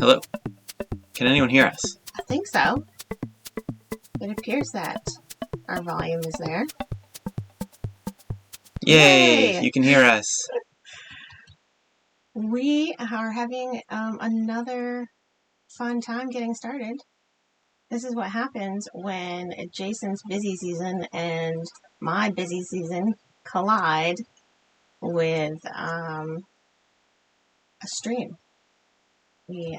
Hello? Can anyone hear us? I think so. It appears that our volume is there. Yay! Yay! You can hear us. We are having another fun time getting started. This is what happens when Jason's busy season and my busy season collide with a stream. We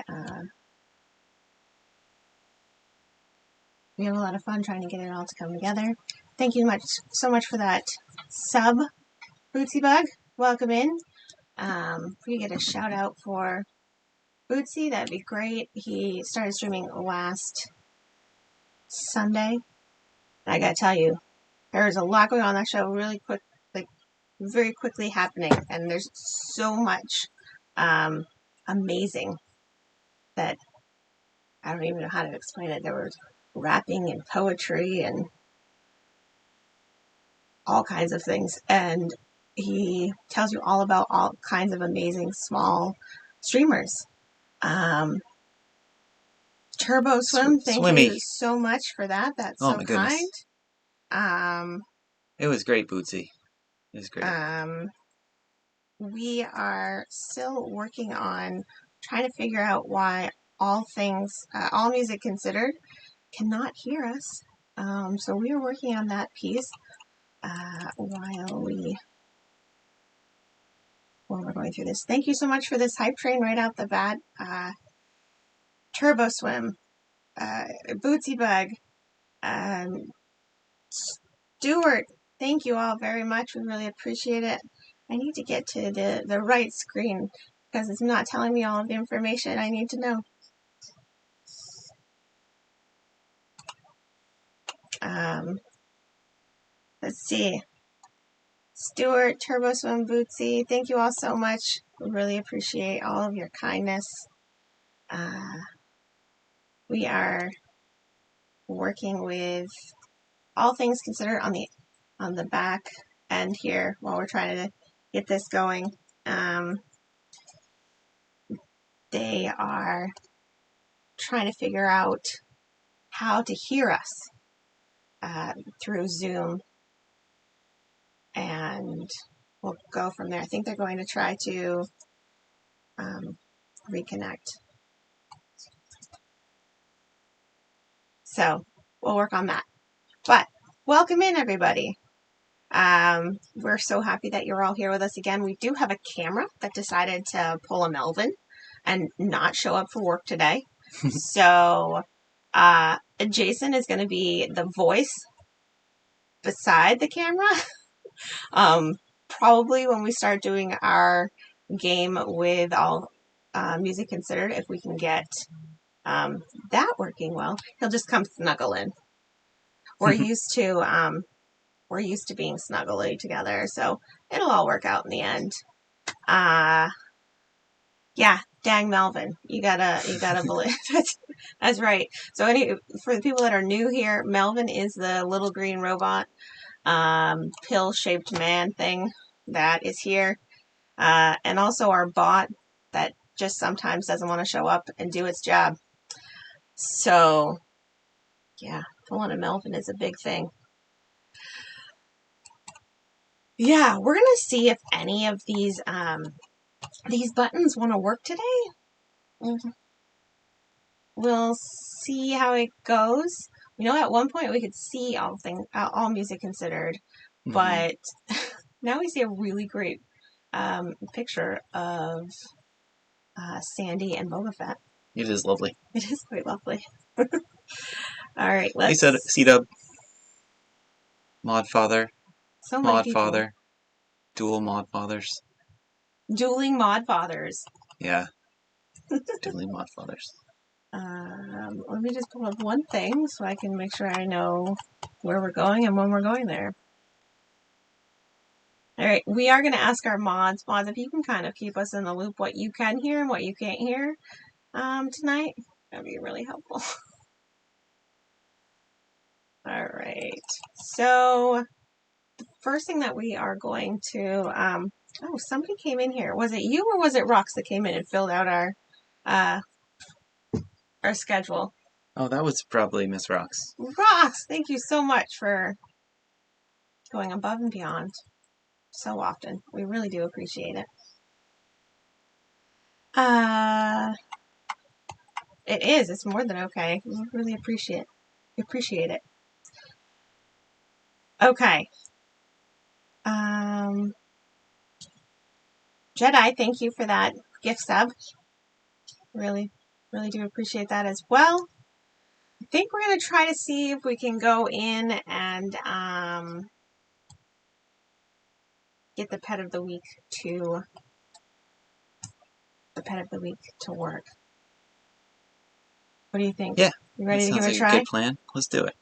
have a lot of fun trying to get it all to come together. Thank you so much for that sub, Bootsy Bug. Welcome in. If we get a shout out for Bootsy, that'd be great. He started streaming last Sunday. I gotta tell you, there's a lot going on that show really quick, like very quickly happening, and there's so much amazing that I don't even know how to explain it. There was rapping and poetry and all kinds of things, and he tells you all about all kinds of amazing small streamers. Turbo Swim, thank you so much for that. That's so kind. It was great, Bootsy. It was great. We are still working on trying to figure out why All Music Considered cannot hear us. So we are working on that piece while we're going through this. Thank you so much for this hype train right out the bat. Turbo Swim, Bootsy Bug, Stuart, thank you all very much. We really appreciate it. I need to get to the right screen because it's not telling me all of the information I need to know. Let's see. Stuart, Turbo Swim, Bootsy, thank you all so much. We really appreciate all of your kindness. We are working with All Things Considered on the back end here while we're trying to get this going. They are trying to figure out how to hear us through Zoom, and we'll go from there. I think they're going to try to reconnect. So we'll work on that. But welcome in, everybody. We're so happy that you're all here with us again. We do have a camera that decided to pull a Melvin and not show up for work today. So Jason is going to be the voice beside the camera. Probably when we start doing our game with All Music Considered, if we can get that working well, he'll just come snuggle in. We're used to being snuggly together, so it'll all work out in the end. Yeah, dang Melvin, you gotta believe that's right. So for the people that are new here, Melvin is the little green robot, pill-shaped man thing that is here, and also our bot that just sometimes doesn't want to show up and do its job. So, yeah, pulling a Melvin is a big thing. Yeah, we're gonna see if any of these buttons want to work today. We'll see how it goes. We know at one point we could see All Music Considered, but now we see a really great picture of Sandy and Boba Fett. It is lovely. It is quite lovely. All right, let's... Hey, C-Dub. Mod Father. So many Mod people. Father. Dual Mod Fathers. Dueling Mod Fathers. Yeah. Dueling Mod Fathers. Let me just pull up one thing so I can make sure I know where we're going and when we're going there. All right, we are going to ask our mods, if you can kind of keep us in the loop what you can hear and what you can't hear tonight. That'd be really helpful. All right, so the first thing that we are going to, somebody came in here. Was it you or was it Rox that came in and filled out our our schedule. Oh, that was probably Miss Rocks. Rocks, thank you so much for going above and beyond so often. We really do appreciate it. It is. It's more than okay. We really appreciate it. Okay. Jedi, thank you for that gift sub. Really, really do appreciate that as well. I think we're going to try to see if we can go in and get the pet of the week to work. What do you think? Yeah. You ready to give it a Sounds try? like a good plan. Let's do it.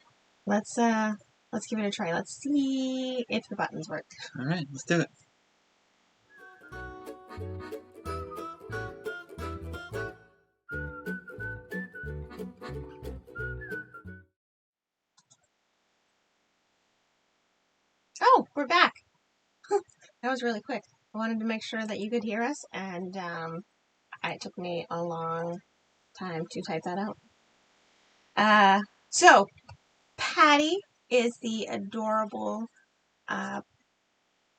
Let's give it a try. Let's see if the buttons work. All right, let's do it. Oh, we're back. That was really quick. I wanted to make sure that you could hear us, and it took me a long time to type that out. So, Patty is the adorable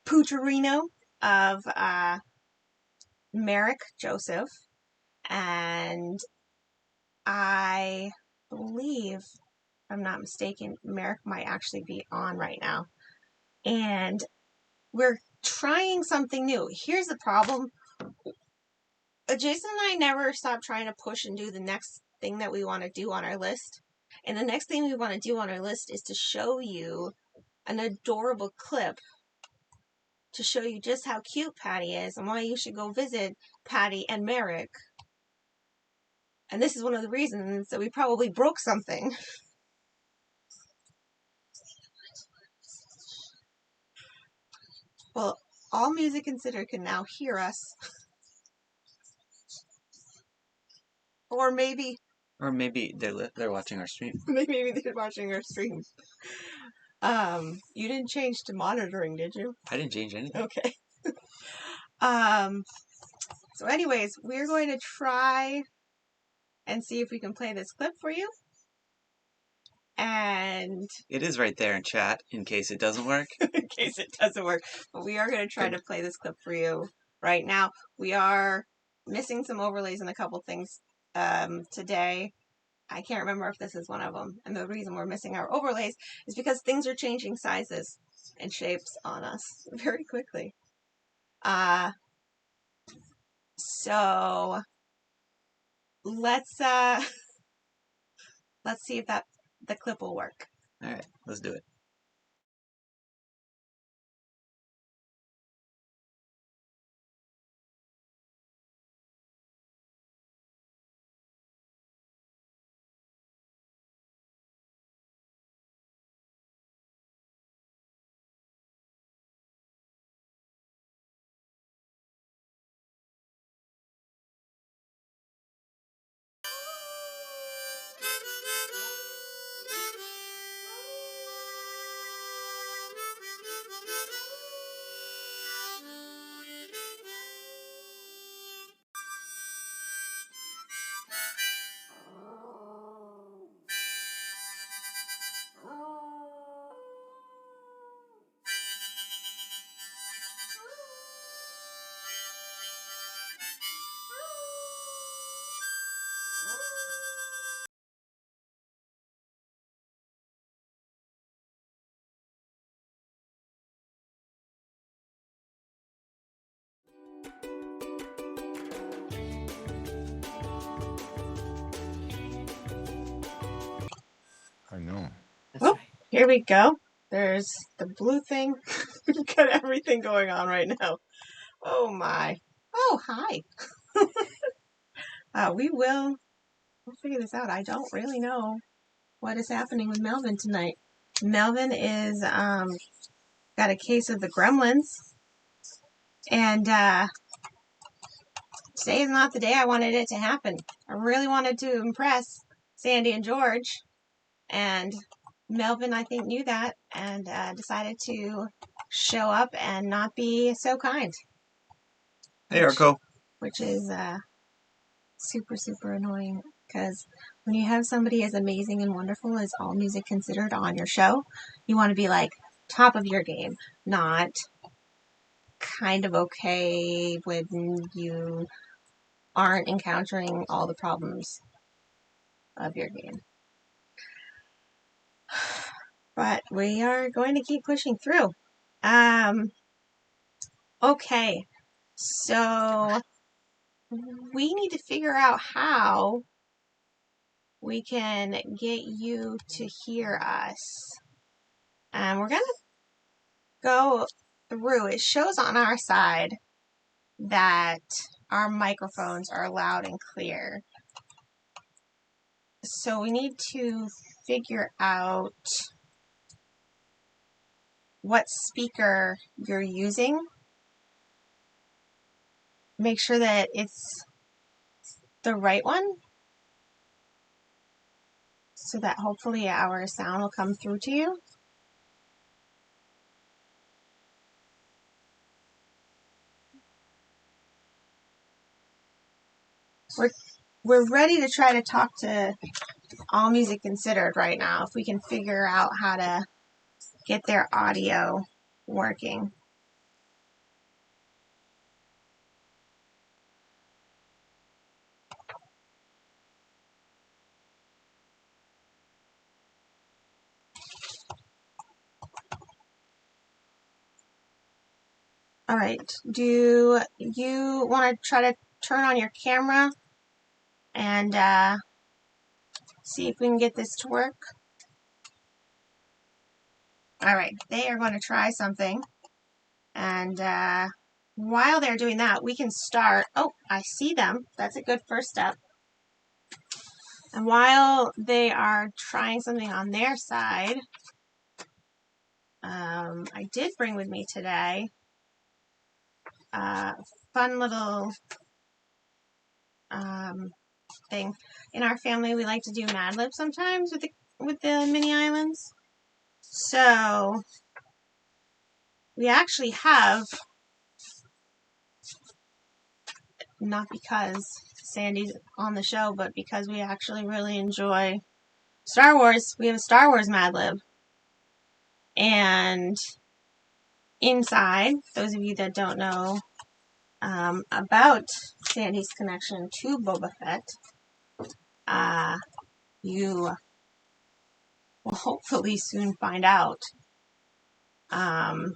Poocherino of Merrick Joseph, and I believe, if I'm not mistaken, Merrick might actually be on right now. And we're trying something new. Here's the problem. Jason and I never stop trying to push and do the next thing that we want to do on our list. And the next thing we want to do on our list is to show you an adorable clip to show you just how cute Patty is and why you should go visit Patty and Merrick. And this is one of the reasons that we probably broke something. Well, All Music Considered can now hear us. Or maybe they're watching our stream. Maybe they're watching our stream. You didn't change to monitoring, did you? I didn't change anything. Okay. So anyways, we're going to try and see if we can play this clip for you. And it is right there in chat in case it doesn't work. In case it doesn't work. But we are going to try to play this clip for you right now. We are missing some overlays and a couple things today. I can't remember if this is one of them. And the reason we're missing our overlays is because things are changing sizes and shapes on us very quickly. So let's see if the clip will work. All right, let's do it. I know. Oh, here we go. There's the blue thing. We've got everything going on right now. Oh my. Oh, hi. We'll figure this out. I don't really know what is happening with Melvin tonight. Melvin is got a case of the gremlins. And today is not the day I wanted it to happen. I really wanted to impress Sandy and George. And Melvin, I think, knew that and decided to show up and not be so kind. Hey, Arco. Which is super, super annoying. because when you have somebody as amazing and wonderful as All Music Considered on your show, you want to be like top of your game, not kind of okay when you aren't encountering all the problems of your game. But we are going to keep pushing through. Okay, so we need to figure out how we can get you to hear us. And we're going to go through. It shows on our side that our microphones are loud and clear. So we need to figure out what speaker you're using. Make sure that it's the right one so that hopefully our sound will come through to you. We're ready to try to talk to All Music Considered right now, if we can figure out how to get their audio working. All right, do you want to try to turn on your camera and see if we can get this to work? All right, they are going to try something. And while they're doing that, we can start. Oh, I see them. That's a good first step. And while they are trying something on their side, I did bring with me today a fun little thing. In our family, we like to do Mad Libs sometimes with the mini islands. So we actually have, not because Sandy's on the show, but because we actually really enjoy Star Wars. We have a Star Wars Mad Lib. And inside, those of you that don't know about Sandy's connection to Boba Fett, you will hopefully soon find out. But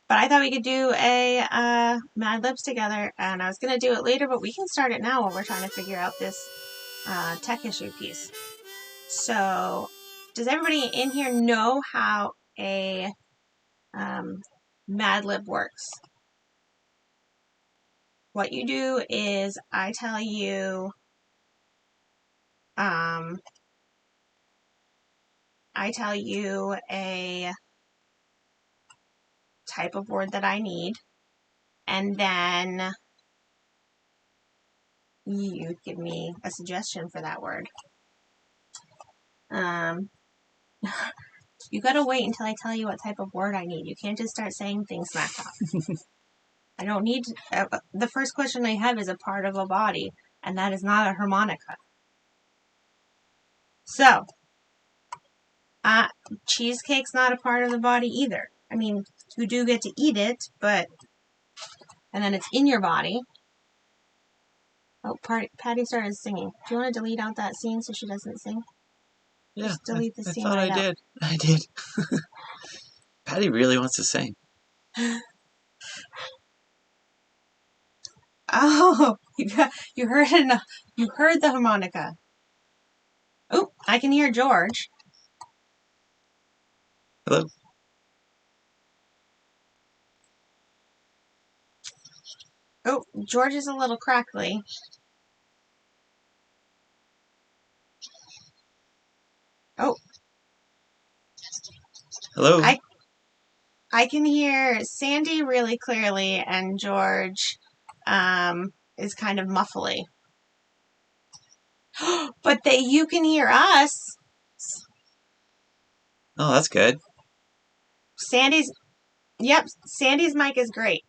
I thought we could do a Mad Libs together, and I was going to do it later, but we can start it now while we're trying to figure out this tech issue piece. So, does everybody in here know how a Mad Lib works? What you do is I tell you a type of word that I need, and then you give me a suggestion for that word. You gotta wait until I tell you what type of word I need. You can't just start saying things smack talk. I don't need the first question I have is a part of a body, and that is not a harmonica. So, cheesecake's not a part of the body either. I mean, you do get to eat it, but, and then it's in your body. Oh, Patty started singing. Do you want to delete out that scene so she doesn't sing? Yeah, just delete the scene I thought right I did. out. I did. Patty really wants to sing. Oh, you heard enough. You heard the harmonica. Oh, I can hear George. Hello? Oh, George is a little crackly. Oh. Hello? I can hear Sandy really clearly, and George is kind of muffly. But you can hear us. Oh, that's good. Sandy's mic is great.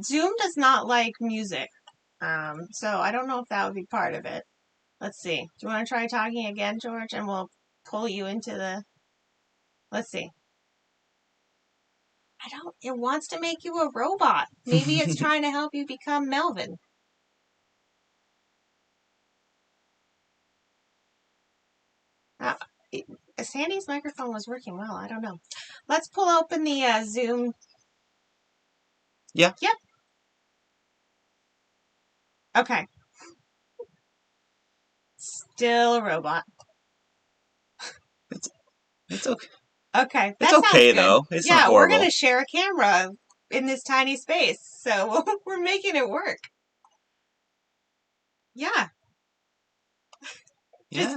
Zoom does not like music. So I don't know if that would be part of it. Let's see. Do you want to try talking again, George? And we'll pull you into the. Let's see. It wants to make you a robot. Maybe it's trying to help you become Melvin. Sandy's microphone was working well. I don't know. Let's pull open the Zoom. Yeah. Yep. Okay. Still a robot. It's okay. Okay. It's That okay sounds good. though. It's Yeah, not we're horrible. gonna share a camera in this tiny space, so we're making it work. Yeah. Yeah.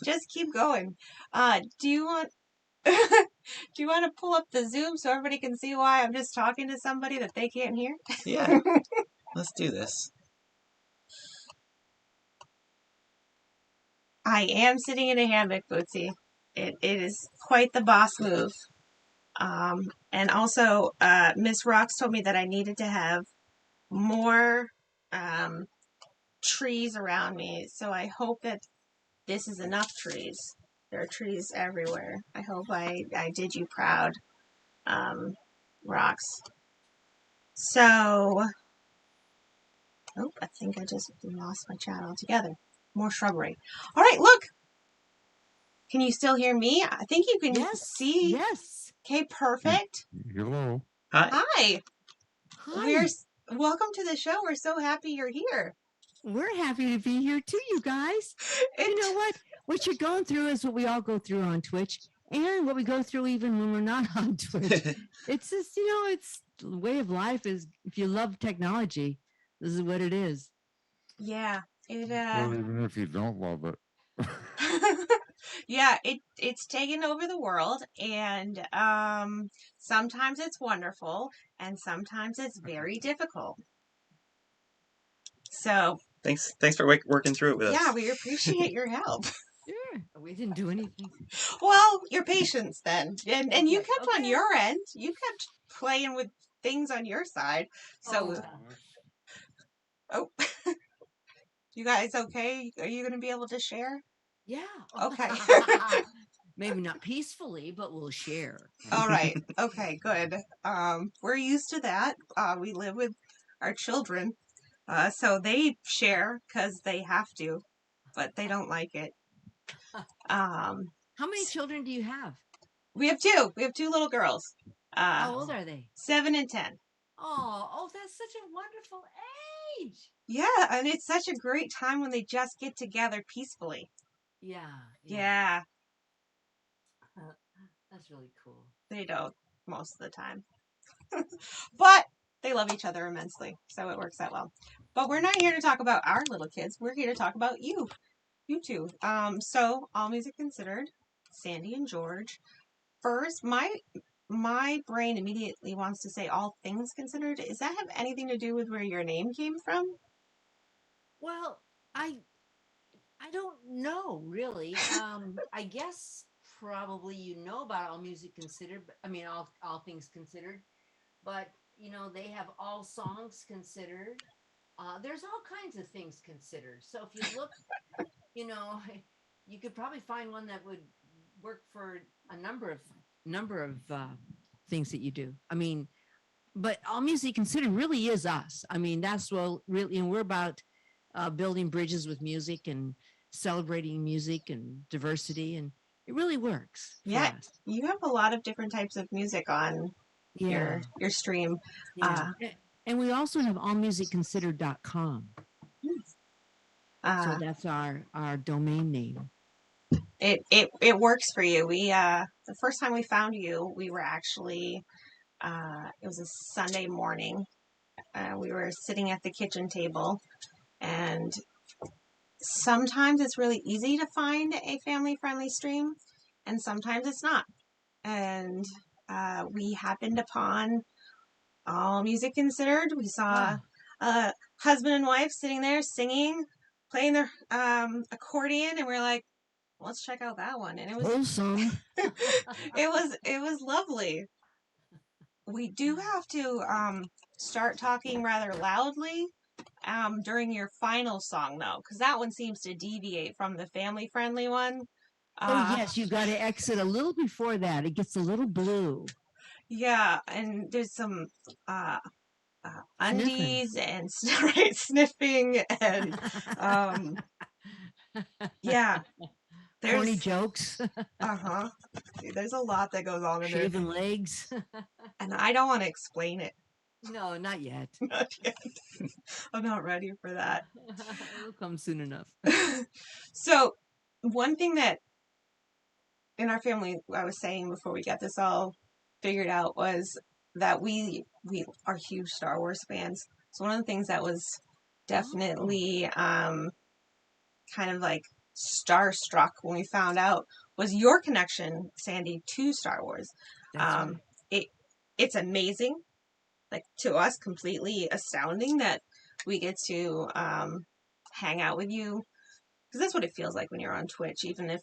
Just keep going. Do you want do you want to pull up the Zoom so everybody can see why I'm just talking to somebody that they can't hear? Yeah. Let's do this. I am sitting in a hammock, Bootsy. It is quite the boss move. And also, Miss Rocks told me that I needed to have more trees around me. So I hope that this is enough trees. There are trees everywhere. I hope I did you proud, Rocks. So, oh, I think I just lost my chat altogether. More shrubbery. All right, look. Can you still hear me? I think you can see. Yes. Okay, perfect. Hello. Hi. Hi. Hi. Welcome to the show. We're so happy you're here. We're happy to be here too, you guys. You know what? What you're going through is what we all go through on Twitch, and what we go through even when we're not on Twitch. It's just, it's the way of life. Is if you love technology, this is what it is. Yeah. Well, even if you don't love it. Yeah, it's taken over the world, and sometimes it's wonderful, and sometimes it's very difficult. So Thanks for working through it with us. yeah, we appreciate your help. Yeah, we didn't do anything. Well, your patience then, and you kept on your end. You kept playing with things on your side. So oh. You guys okay? Are you going to be able to share? Yeah. Okay. Maybe not peacefully, but we'll share. All right. Okay, good. We're used to that. We live with our children. So they share because they have to, but they don't like it. How many children do you have? We have two. We have two little girls. How old are they? 7 and 10. Oh, that's such a wonderful age. Yeah, and it's such a great time when they just get together peacefully. Yeah. That's really cool. They don't most of the time. But they love each other immensely, so it works out well. But we're not here to talk about our little kids. We're here to talk about you two. So All Music Considered, Sandy and George. First, my brain immediately wants to say All Things Considered. Does that have anything to do with where your name came from? Well, I don't know really. I guess probably about All Music Considered. I mean, all things considered. But they have All Songs Considered. There's all kinds of things considered. So if you look, you could probably find one that would work for a number of things that you do. I mean, but All Music Considered really is us. I mean, that's really, and we're about building bridges with music and celebrating music and diversity, and it really works. Yeah, you have a lot of different types of music on your stream. Yeah. And we also have allmusicconsidered.com. So that's our domain name. It works for you. We the first time we found you, we were actually it was a Sunday morning. We were sitting at the kitchen table, and sometimes it's really easy to find a family-friendly stream, and sometimes it's not. And we happened upon All Music Considered. We saw a husband and wife sitting there singing, playing their accordion, and we're like, let's check out that one. And it was wholesome. it was lovely. We do have to start talking rather loudly during your final song, though, because that one seems to deviate from the family-friendly one. Oh yes, you got to exit a little before that. It gets a little blue. Yeah, and there's some Sniffing. undies and right, sniffing and yeah, Corny there's jokes, uh-huh. There's a lot that goes on in there, shaven legs. and I don't want to explain it. No, not yet. Not yet. I'm not ready for that. It'll come soon enough. So, one thing that in our family, I was saying before we got this all figured out, was that we are huge Star Wars fans. So one of the things that was definitely kind of like starstruck when we found out was your connection, Sandy, to Star Wars. That's right. It's amazing, like to us, completely astounding that we get to hang out with you, because that's what it feels like when you're on Twitch, even if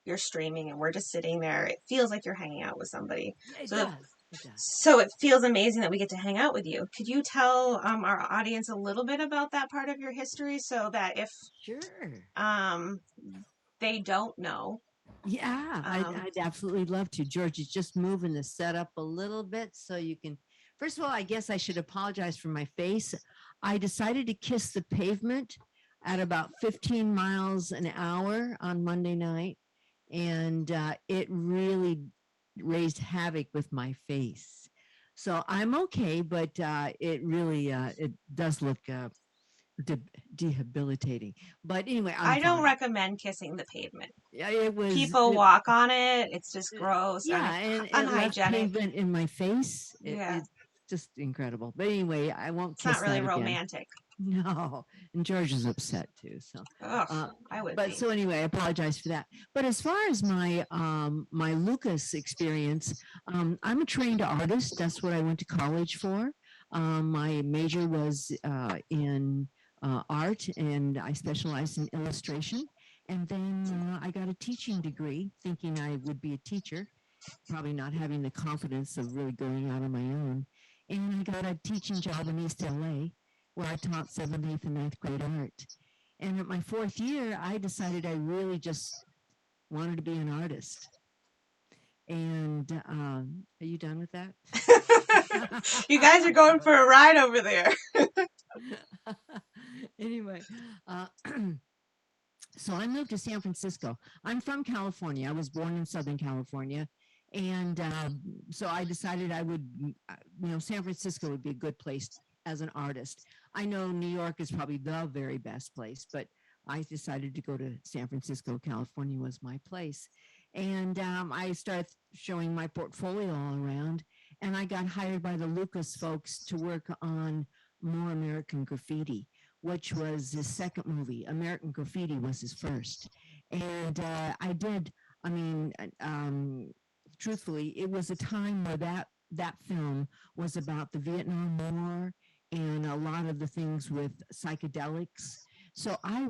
you're streaming and we're just sitting there. It feels like you're hanging out with somebody. It does. It does. So it feels amazing that we get to hang out with you. Could you tell our audience a little bit about that part of your history, so that if they don't know? Yeah, I'd absolutely love to. George is just moving the setup a little bit so you can. First of all, I guess I should apologize for my face. I decided to kiss the pavement at about 15 miles an hour on Monday night, and it really raised havoc with my face. So I'm okay, but it really it does look debilitating. But anyway, I don't recommend kissing the pavement. Yeah, it was. People walk on it. It's just gross. Yeah, and unhygienic. Pavement in my face. Yeah. It's just incredible. But anyway, I won't. It's not really romantic. No, and George is upset too. So I would. But so anyway, I apologize for that. But as far as my my Lucas experience, I'm a trained artist. That's what I went to college for. My major was in art, and I specialized in illustration. And then I got a teaching degree, thinking I would be a teacher, probably not having the confidence of really going out on my own. And I got a teaching job in East LA, where I taught 7th, 8th, and 9th grade art. And at my 4th year, I decided I really just wanted to be an artist. And are you done with that? You guys are going for a ride over there. Anyway, so I moved to San Francisco. I'm from California. I was born in Southern California. And so I decided I would, San Francisco would be a good place as an artist. I know New York is probably the very best place, but I decided to go to San Francisco. California was my place. And I started showing my portfolio all around, and I got hired by the Lucas folks to work on More American Graffiti, which was his second movie. American Graffiti was his first. And I did, truthfully, it was a time where that film was about the Vietnam War and a lot of the things with psychedelics. So I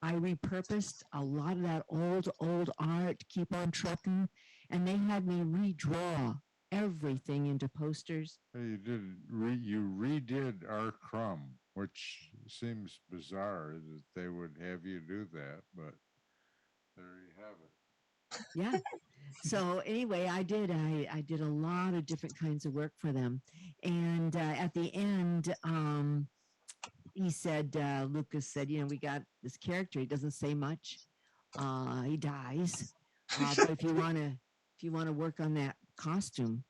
repurposed a lot of that old art, Keep on Trucking, and they had me redraw everything into posters. You redid our Crumb, which seems bizarre that they would have you do that, but there you have it. Yeah. So anyway, I did a lot of different kinds of work for them, and at the end, he said, Lucas said, we got this character. He doesn't say much. He dies. But if you want to work on that costume,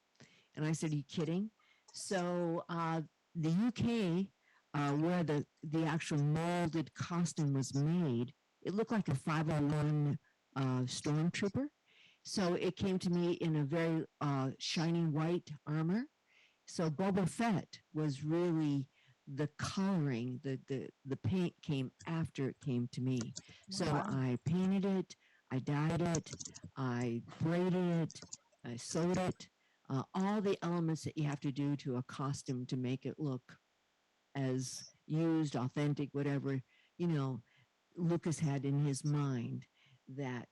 and I said, are you kidding? So the UK, where the actual molded costume was made, it looked like a 501 stormtrooper. So it came to me in a very shining white armor. So Boba Fett was really the coloring, the paint came after it came to me. So I painted it, I dyed it, I braided it, I sewed it, all the elements that you have to do to a costume to make it look as used, authentic, whatever, Lucas had in his mind that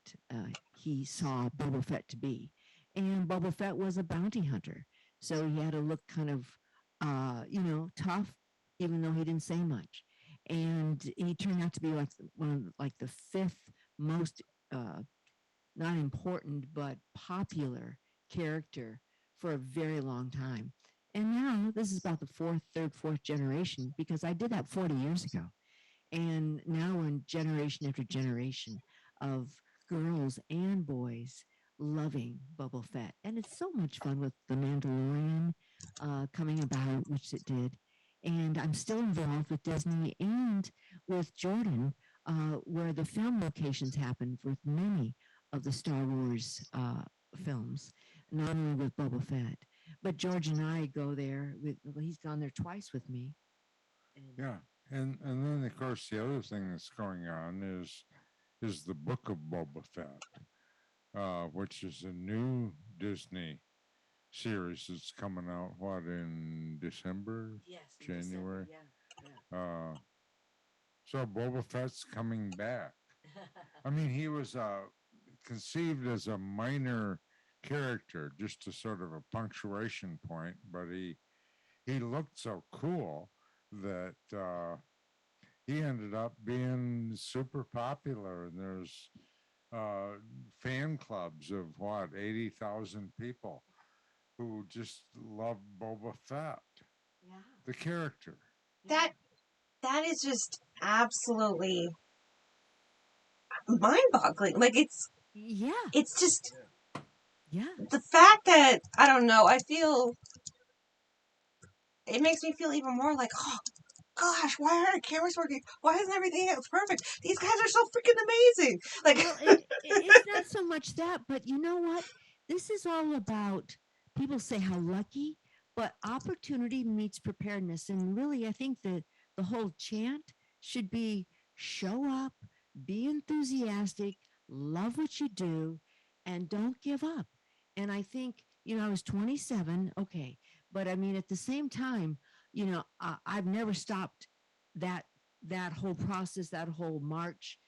he saw Boba Fett to be. And Boba Fett was a bounty hunter. So he had to look kind of tough, even though he didn't say much. And he turned out to be like one of like the fifth most not important but popular character for a very long time. And now this is about the fourth generation because I did that 40 years ago. And now we're in generation after generation of girls and boys loving Boba Fett. And it's so much fun with The Mandalorian coming about, which it did. And I'm still involved with Disney and with Jordan, where the film locations happen with many of the Star Wars films, not only with Boba Fett, but George and I go there. Well, he's gone there twice with me. And, Yeah, and then of course the other thing that's going on is the Book of Boba Fett, which is a new Disney series that's coming out. What in December, yes, January? December, yeah. So Boba Fett's coming back. I mean, he was conceived as a minor character, just a sort of a punctuation point, but he looked so cool that he ended up being super popular. And there's fan clubs of what 80,000 people who just love Boba Fett, Yeah. the character. That is just absolutely mind-boggling. Like Yeah. it's just Yeah. the fact that I don't know. I feel it makes me feel even more like, oh gosh, why aren't cameras working? Why isn't everything else perfect? These guys are so freaking amazing. Like, Well, it's not so much that, but you know what? This is all about people say how lucky, but opportunity meets preparedness. And really, I think the whole chant should be show up, be enthusiastic, love what you do, and don't give up. And I think, I was 27, okay, but I mean, at the same time, I've never stopped that that whole process, that whole march.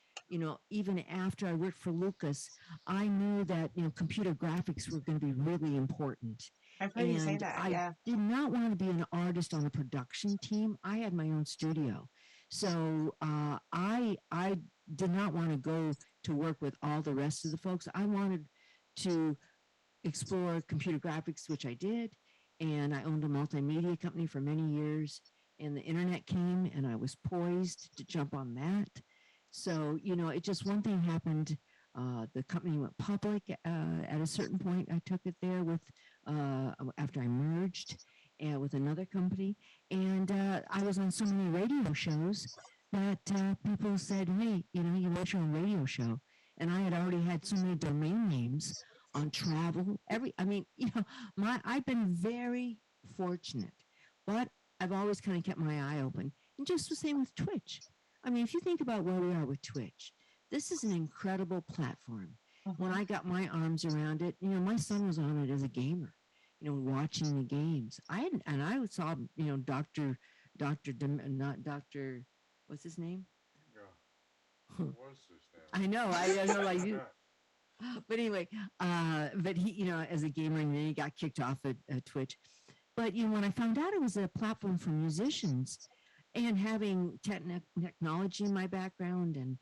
Even after I worked for Lucas, I knew that, computer graphics were going to be really important. I've heard you say And that. I Yeah. did not want to be an artist on a production team. I had my own studio. So I did not want to go to work with all the rest of the folks. I wanted to explore computer graphics, which I did. And I owned a multimedia company for many years. And the internet came, and I was poised to jump on that. So, it just one thing happened. The company went public at a certain point. I took it there with after I merged with another company, and I was on so many radio shows that people said, "Hey, you want your own radio show?" And I had already had so many domain names on travel. I've been very fortunate, but I've always kind of kept my eye open. And just the same with Twitch. I mean, if you think about where we are with Twitch, this is an incredible platform. When I got my arms around it, my son was on it as a gamer, watching the games. I saw, not Dr. What's his name? Yeah. What was his name? I know, I know, like you. But anyway, but he, as a gamer, and then he got kicked off at Twitch. But when I found out it was a platform for musicians, and having technology in my background, and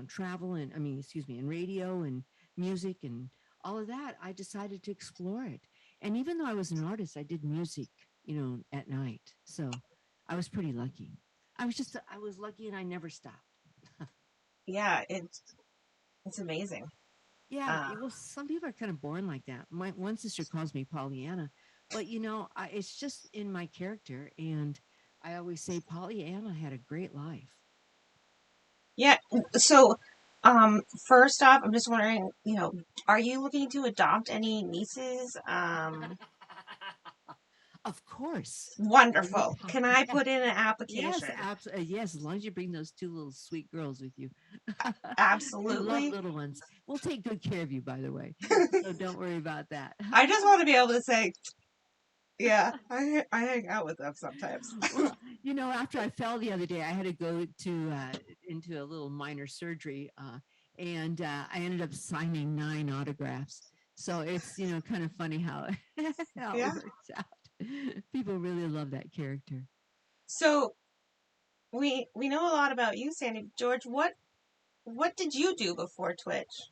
travel, and and radio and music and all of that, I decided to explore it. And even though I was an artist, I did music, at night. So I was pretty lucky. I was lucky, and I never stopped. Yeah, it's amazing. Yeah, well, some people are kind of born like that. My one sister calls me Pollyanna, but it's just in my character, and I always say Pollyanna had a great life. Yeah. So, first off, I'm just wondering, are you looking to adopt any nieces? Of course. Wonderful. Can I put in an Yes, application? absolutely. Yes, as long as you bring those two little sweet girls with you. We love Absolutely. little ones. We'll take good care of you, by the way. So don't worry about that. I just want to be able to say, yeah, I hang out with them sometimes. Well, after I fell the other day, I had to go to into a little minor surgery, and I ended up signing 9 autographs. So it's kind of funny how how Yeah. it works out. People really love that character. So we know a lot about you, Sandy. George, what did you do before Twitch?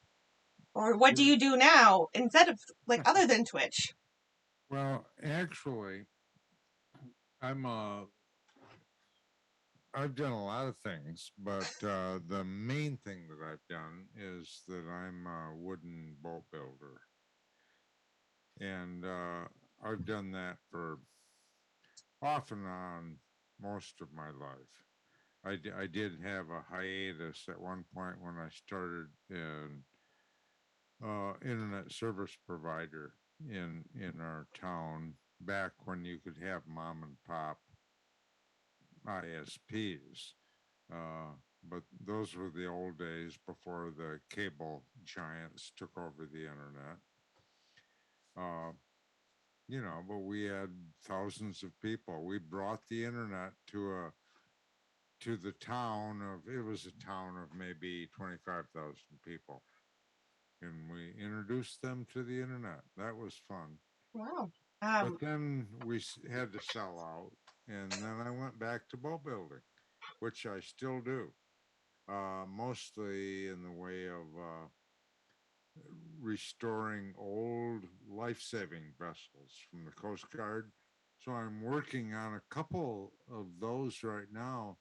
Or what do you do now instead of, like, other than Twitch? Well, actually, I'm I've done a lot of things, but the main thing that I've done is that I'm a wooden boat builder, and I've done that for off and on most of my life. I did have a hiatus at one point when I started an internet service provider in our town back when you could have mom and pop ISPs. But those were the old days before the cable giants took over the internet. Uh, but we had thousands of people. We brought the internet to the town of, it was a town of maybe 25,000 people, and we introduced them to the internet. That was fun. Wow. But then we had to sell out, and then I went back to boat building, which I still do, mostly in the way of restoring old life-saving vessels from the Coast Guard. So I'm working on a couple of those right now,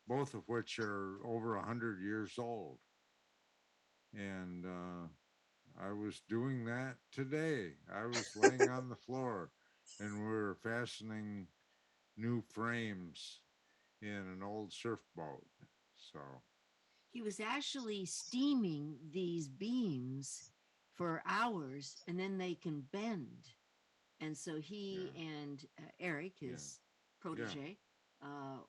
both of which are over 100 years old. And I was doing that today. I was laying on the floor and we were fastening new frames in an old surf boat. So He was actually steaming these beams for hours, and then they can bend. And so he and Eric, his protege,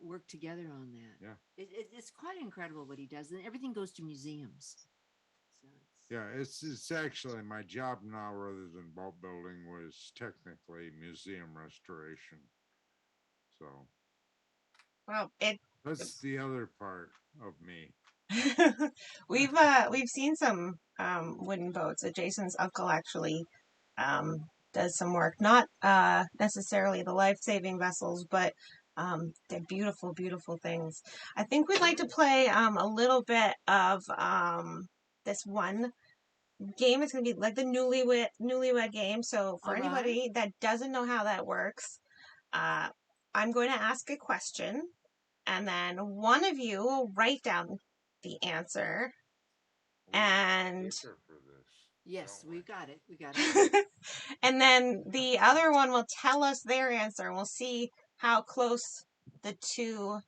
worked together on that. Yeah. It's quite incredible what he does, and everything goes to museums. So it's actually my job now, rather than boat building, was technically museum restoration. So Well, that's the other part of me. we've seen some wooden boats. Jason's uncle actually does some work, not necessarily the life-saving vessels, but they're beautiful, beautiful things. I think we'd like to play a little bit of this one game. It's going to be like the newlywed game. So for anybody that doesn't know how that works, I'm going to ask a question, and then one of you will write down the answer. And yes, we got it. And then the other one will tell us their answer, and we'll see how close the two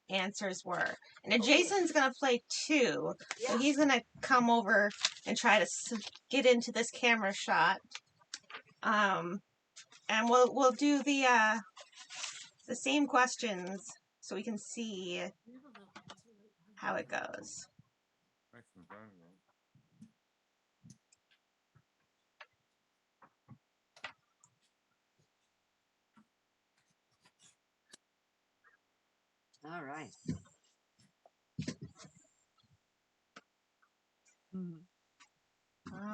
answers were. And Jason's going to play too. Yeah. So he's going to come over and try to get into this camera shot. And we'll do the same questions so we can see how it goes. All right.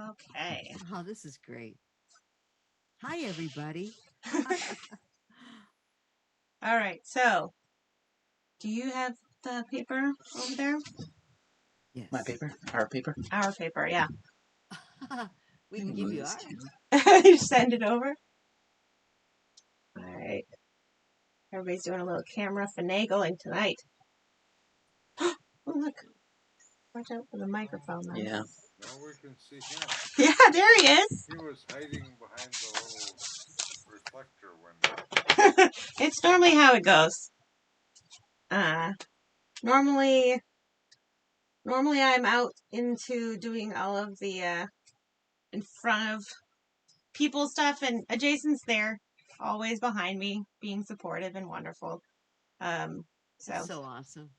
Okay. Oh, this is great. Hi, everybody. All right. So, do you have the paper over there? Yes. My paper? Our paper? Our paper, yeah. We can give you ours. You send it over? All right. Everybody's doing a little camera finagling tonight. Oh, look. Watch out for the microphone, man. Yeah. Now we can see him. Yeah, there he is. He was hiding behind the little reflector window. It's normally how it goes. Normally I'm out into doing all of the in front of people stuff, and Jason's there, always behind me, being supportive and wonderful. So awesome.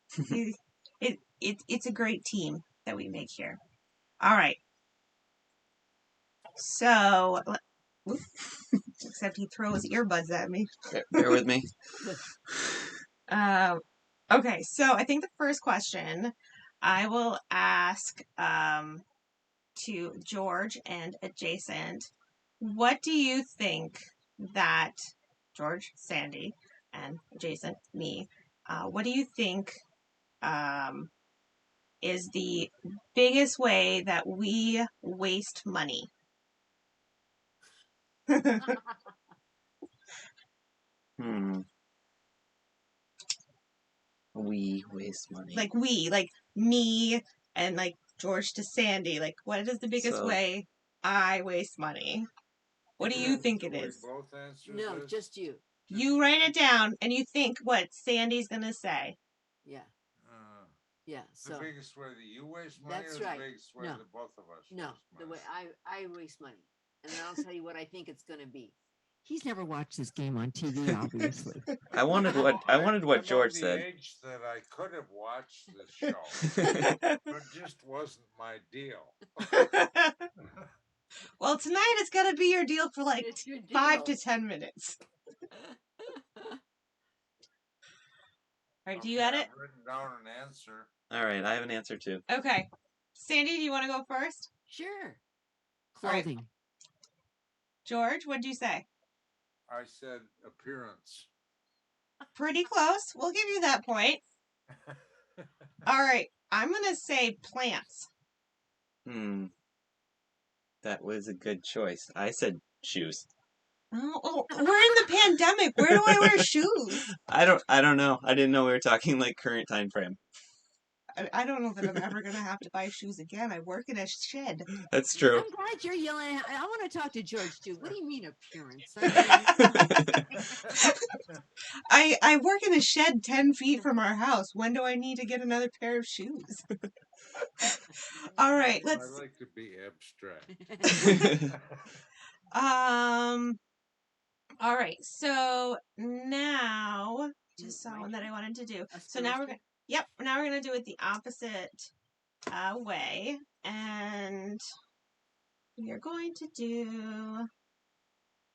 It's a great team that we make here. All right. So, except he throws earbuds at me. Bear with me. Okay, so I think the first question I will ask to George and Adjacent. What do you think that George, Sandy, and Jason, me. What do you think is the biggest way that we waste money? We waste money. Like me and like George to Sandy. Like, what is the biggest So- way I waste money? What do you think it Can we is? both answer No, this? just you. You write it down and you think what Sandy's gonna say. Yeah. Uh, Yeah. the So biggest way that you waste money, That's or the right. biggest way No. that both of us no, waste the money? way I waste money, and then I'll tell you what I think it's going to be. He's never watched this game on TV, obviously. I wanted what I'm George on the said. age that I could have watched this show, but it just wasn't my deal. Well, tonight it's gotta be your deal for like It's your 5 deal. to 10 minutes. All right, do you Okay, got it? I've written down an answer. All right, I have an answer too. Okay. Sandy, do you want to go first? Sure. All right. Clothing. George, what'd you say? I said appearance. Pretty close. We'll give you that point. All right. I'm going to say plants. That was a good choice. I said shoes. Oh, we're in the pandemic. Where do I wear shoes? I don't know. I didn't know we were talking like current time frame. I don't know that I'm ever going to have to buy shoes again. I work in a shed. That's true. I'm glad you're yelling. I want to talk to George too. What do you mean appearance? I work in a shed 10 feet from our house. When do I need to get another pair of shoes? All right, I let's. like to be abstract. All right, so now just saw one that I wanted to do. So now we're gonna. Yep, now we're gonna do it the opposite way, and we are going to do.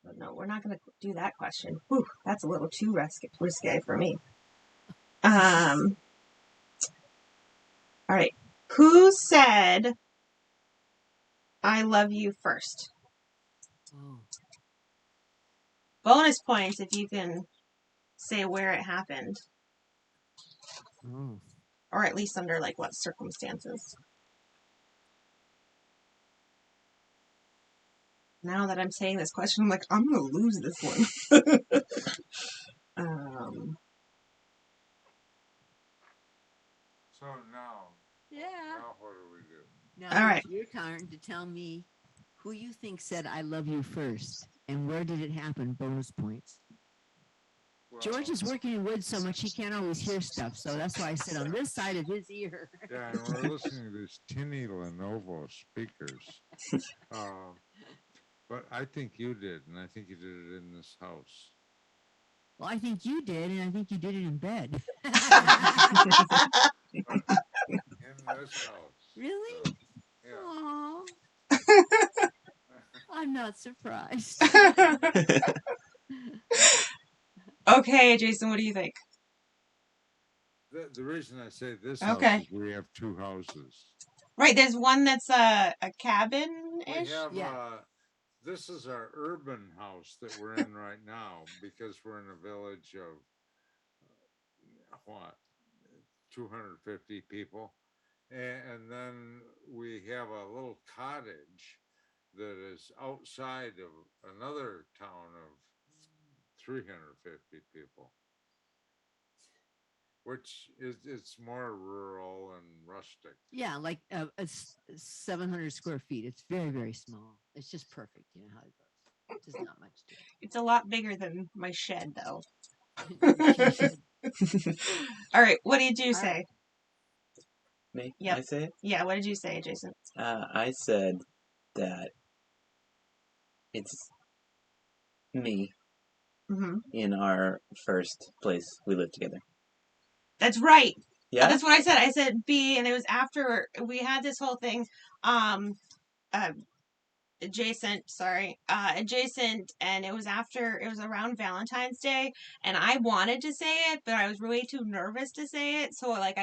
Oh, no, we're not going to do that question. Whew, that's a little too risque for me. All right. Who said, I love you first? Oh. Bonus points if you can say where it happened. Oh. Or at least under, like, what circumstances. Now that I'm saying this question, I'm like, I'm going to lose this one. So now, Yeah. now what do we do? Now All it's right. your turn to tell me who you think said I love you first and where did it happen, bonus points. Well, George is working in wood so much he can't always hear stuff, so that's why I sit on this side of his ear. yeah, and we're listening to these tinny Lenovo speakers. But I think you did, and I think you did it in this house. Well, I think you did, and I think you did it in bed. In this house. Really? So, yeah. Aww. I'm not surprised. Okay, Jason, what do you think? The reason I say this Okay. house is we have two houses. Right, there's one that's a We cabin-ish. have Yeah. this is our urban house that we're in right now because we're in a village of what 250 people, and then we have a little cottage that is outside of another town of 350 people, which is it's more rural and rustic. Yeah, like 700 square feet. It's very, very small. It's just perfect. You know how it goes. There's not much to It's a lot bigger than my shed, though. it. All right, what did you All say? Me? Yep. I say it? Yeah, what did you say, Jason? I said that it's me Mm-hmm. in our first place we lived together. That's right. Yeah? That's what I said. I said B, and it was after we had this whole thing. Adjacent, and it was around Valentine's Day, and I wanted to say it, but I was way too nervous to say it, so like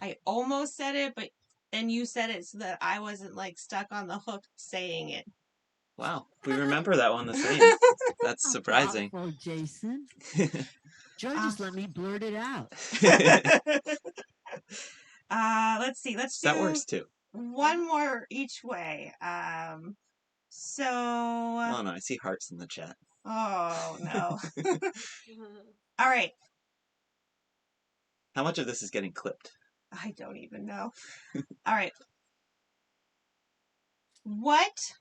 I almost said it, but then you said it so that I wasn't like stuck on the hook saying it. Wow, we remember that one the same. That's surprising. Thoughtful, Jason. George just let me blurt it out. Let's see. Let's That do works too. one more each way. So. Oh no, I see hearts in the chat. Oh no. All right. How much of this is getting clipped? I don't even know. All right. What?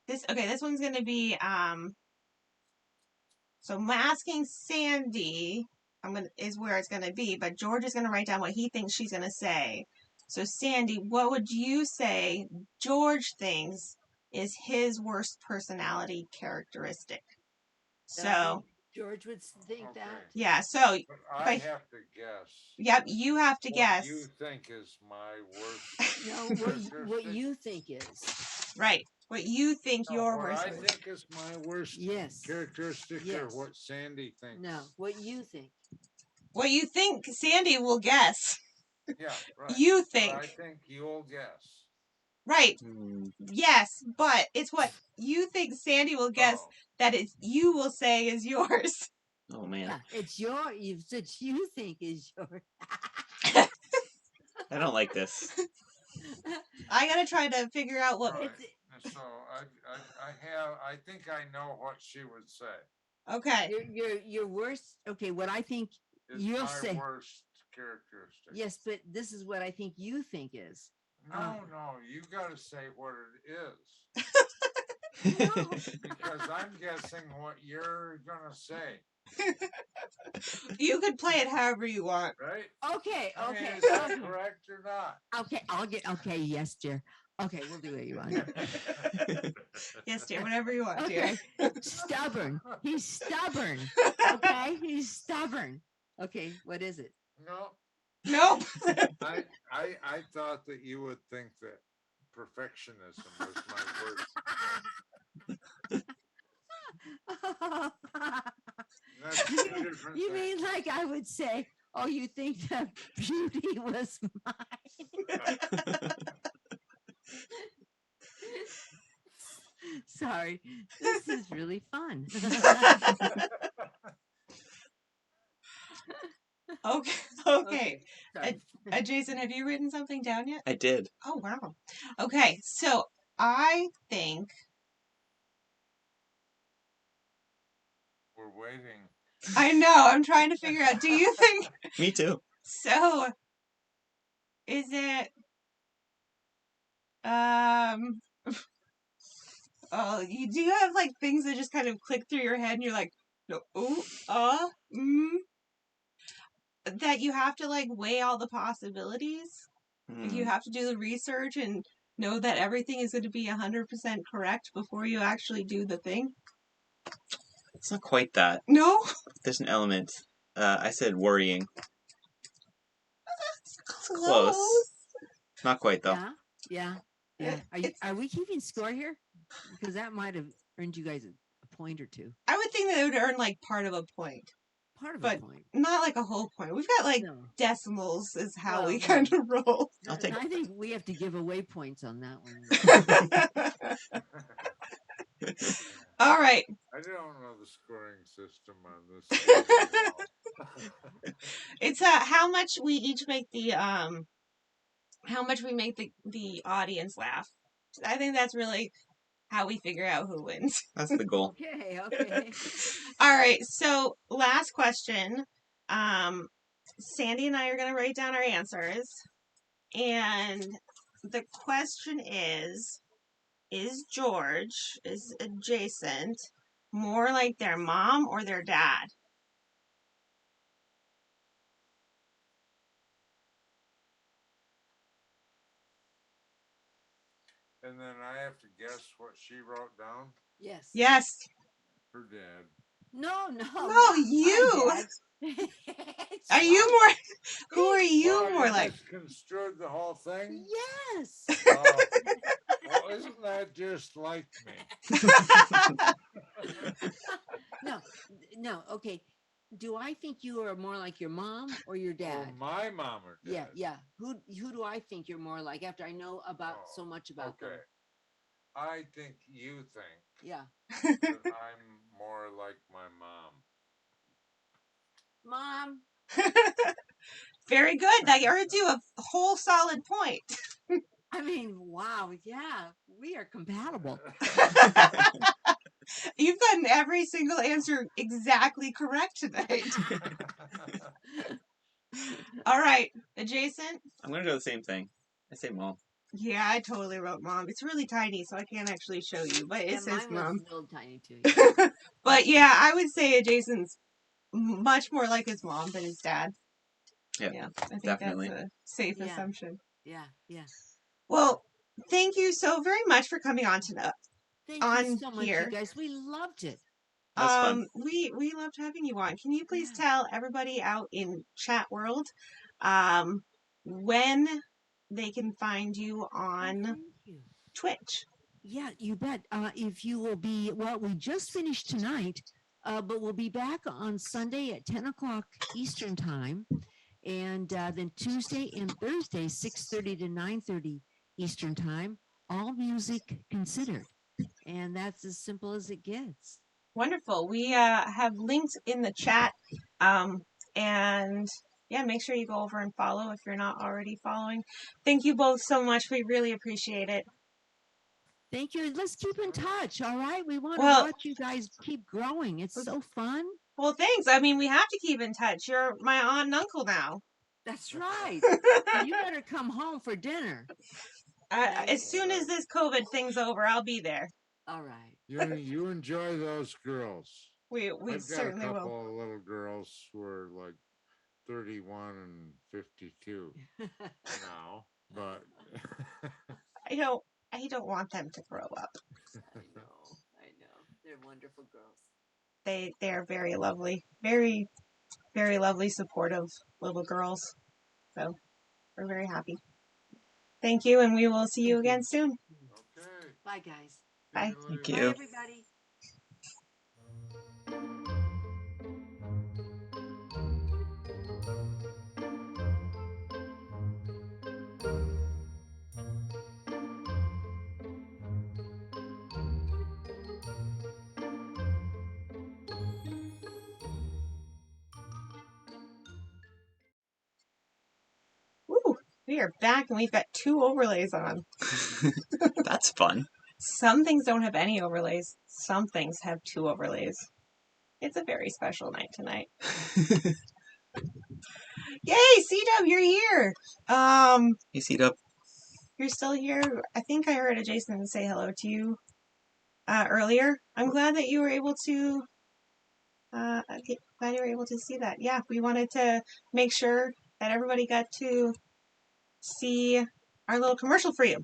This one's gonna be so I'm asking Sandy is where it's gonna be, but George is gonna write down what he thinks she's gonna say. So Sandy, what would you say George thinks is his worst personality characteristic? So George would think that. yeah, so But I have to guess. Yep, you have to guess. What you think is my worst? No, what you think is. Right. What you think your what worst I think is my worst characteristic or what Sandy thinks? No, what you think. What you think Sandy will guess. Yeah, right. You think. But I think you'll guess. Right. Yes, but it's what you think Sandy will guess that you will say is yours. Oh man. Yeah, it's what you think is yours. I don't like this. I gotta try to figure out what. Right. So I think I know what she would say. Okay. Your worst. Okay, what I think you'll say. My worst characteristic. Yes, but this is what I think you think is. No, you got to say what it is. No. Because I'm guessing what you're gonna say. You could play it however you want. Right? Okay. I mean, is that correct or not? Okay, Okay, yes, dear. Okay, we'll do what you want. Yes, dear. Whatever you want, Okay. dear. Stubborn. He's stubborn. Okay, he's stubborn. Okay, what is it? No. Nope. I thought that you would think that perfectionism was my worst. That's two different You things. mean like I would say, oh, you think that beauty was mine? Sorry, this is really fun. Okay. Jason, have you written something down yet? I did. Oh, wow. Okay, so I think... We're waiting. I know, I'm trying to figure out. Do you think... Me too. So, is it... Oh, you do have, like, things that just kind of click through your head and you're like, no, that you have to, like, weigh all the possibilities. Like, you have to do the research and know that everything is going to be 100% correct before you actually do the thing. It's not quite that. No? There's an element. I said worrying. Close. Not quite, though. Yeah. Are we keeping score here? Because that might have earned you guys a point or two. I would think that it would earn, like, part of a point. A point. Not like a whole point. We've got, like, decimals is how we kind of roll. I think we have to give away points on that one. All right. I don't know the scoring system on this. It's how much we each make the the audience laugh. I think that's really how we figure out who wins. That's the goal. Okay. All right. So last question. Sandy and I are going to write down our answers, and the question is George, is adjacent, more like their mom or their dad? And then I have to guess what she wrote down? Yes. Yes. Her dad. No, you. Are you more? Who are you more like? Construed the whole thing? Yes. Well, isn't that just like me? No. Okay. Do I think you are more like your mom or your dad? Or my mom or dad? Yeah. Who do I think you're more like after I know about so much about them? I think you think Yeah. that I'm more like my mom. Mom. Very good. That earned you a whole solid point. I mean, wow. Yeah, we are compatible. You've gotten every single answer exactly correct tonight. All right, adjacent. I'm gonna go the same thing. I say mom. Yeah, I totally wrote mom. It's really tiny, so I can't actually show you, but it Yeah, says mine was mom. a little tiny too. Yeah. But yeah, I would say adjacent's much more like his mom than his dad. Yeah, I think definitely. that's a safe Yeah. assumption. Yeah. Well, thank you so very much for coming on tonight. Thank you On so much, here. you guys. We loved it. That's fun. We loved having you on. Can you please Yeah. tell everybody out in chat world when they can find you on Thank you. Twitch? Yeah, you bet. If you will be, well, we just finished tonight, but we'll be back on Sunday at 10 o'clock Eastern time. And then Tuesday and Thursday, 6:30 to 9:30 Eastern time, all music considered. And that's as simple as it gets. Wonderful. We have links in the chat. And yeah, make sure you go over and follow if you're not already following. Thank you both so much. We really appreciate it. Thank you. Let's keep in touch. All right. We want to Well- watch you guys keep growing. It's so fun. Well, thanks. I mean, we have to keep in touch. You're my aunt and uncle now. That's right. And you better come home for dinner. As soon as this COVID thing's over, I'll be there. All right. You enjoy those girls. We I've certainly got a couple will. of little girls who are like 31 and 52 now, but I don't want them to grow up. I know. They're wonderful girls. They're very lovely, very, very lovely, supportive little girls. So we're very happy. Thank you, and we will see you again soon. okay. Bye, guys. Bye. Thank Bye, you. everybody. Woo! We are back, and we've got 2 overlays on. That's fun. Some things don't have any overlays. Some things have 2 overlays. It's a very special night tonight. Yay, C-Dub, you're here. Hey, C-Dub. You're still here. I think I heard a Jason say hello to you earlier. I'm glad that you were able to. Glad you were able to see that. Yeah, we wanted to make sure that everybody got to see our little commercial for you.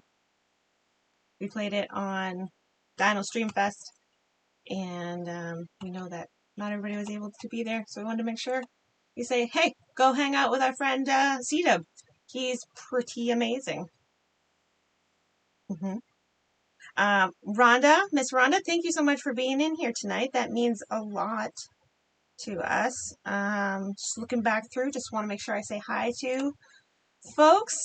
We played it on Dino Stream Fest, and we know that not everybody was able to be there, so we wanted to make sure we say, hey, go hang out with our friend C-Dub. He's pretty amazing. Rhonda, Miss Rhonda, thank you so much for being in here tonight. That means a lot to us. Just looking back through, just want to make sure I say hi to folks.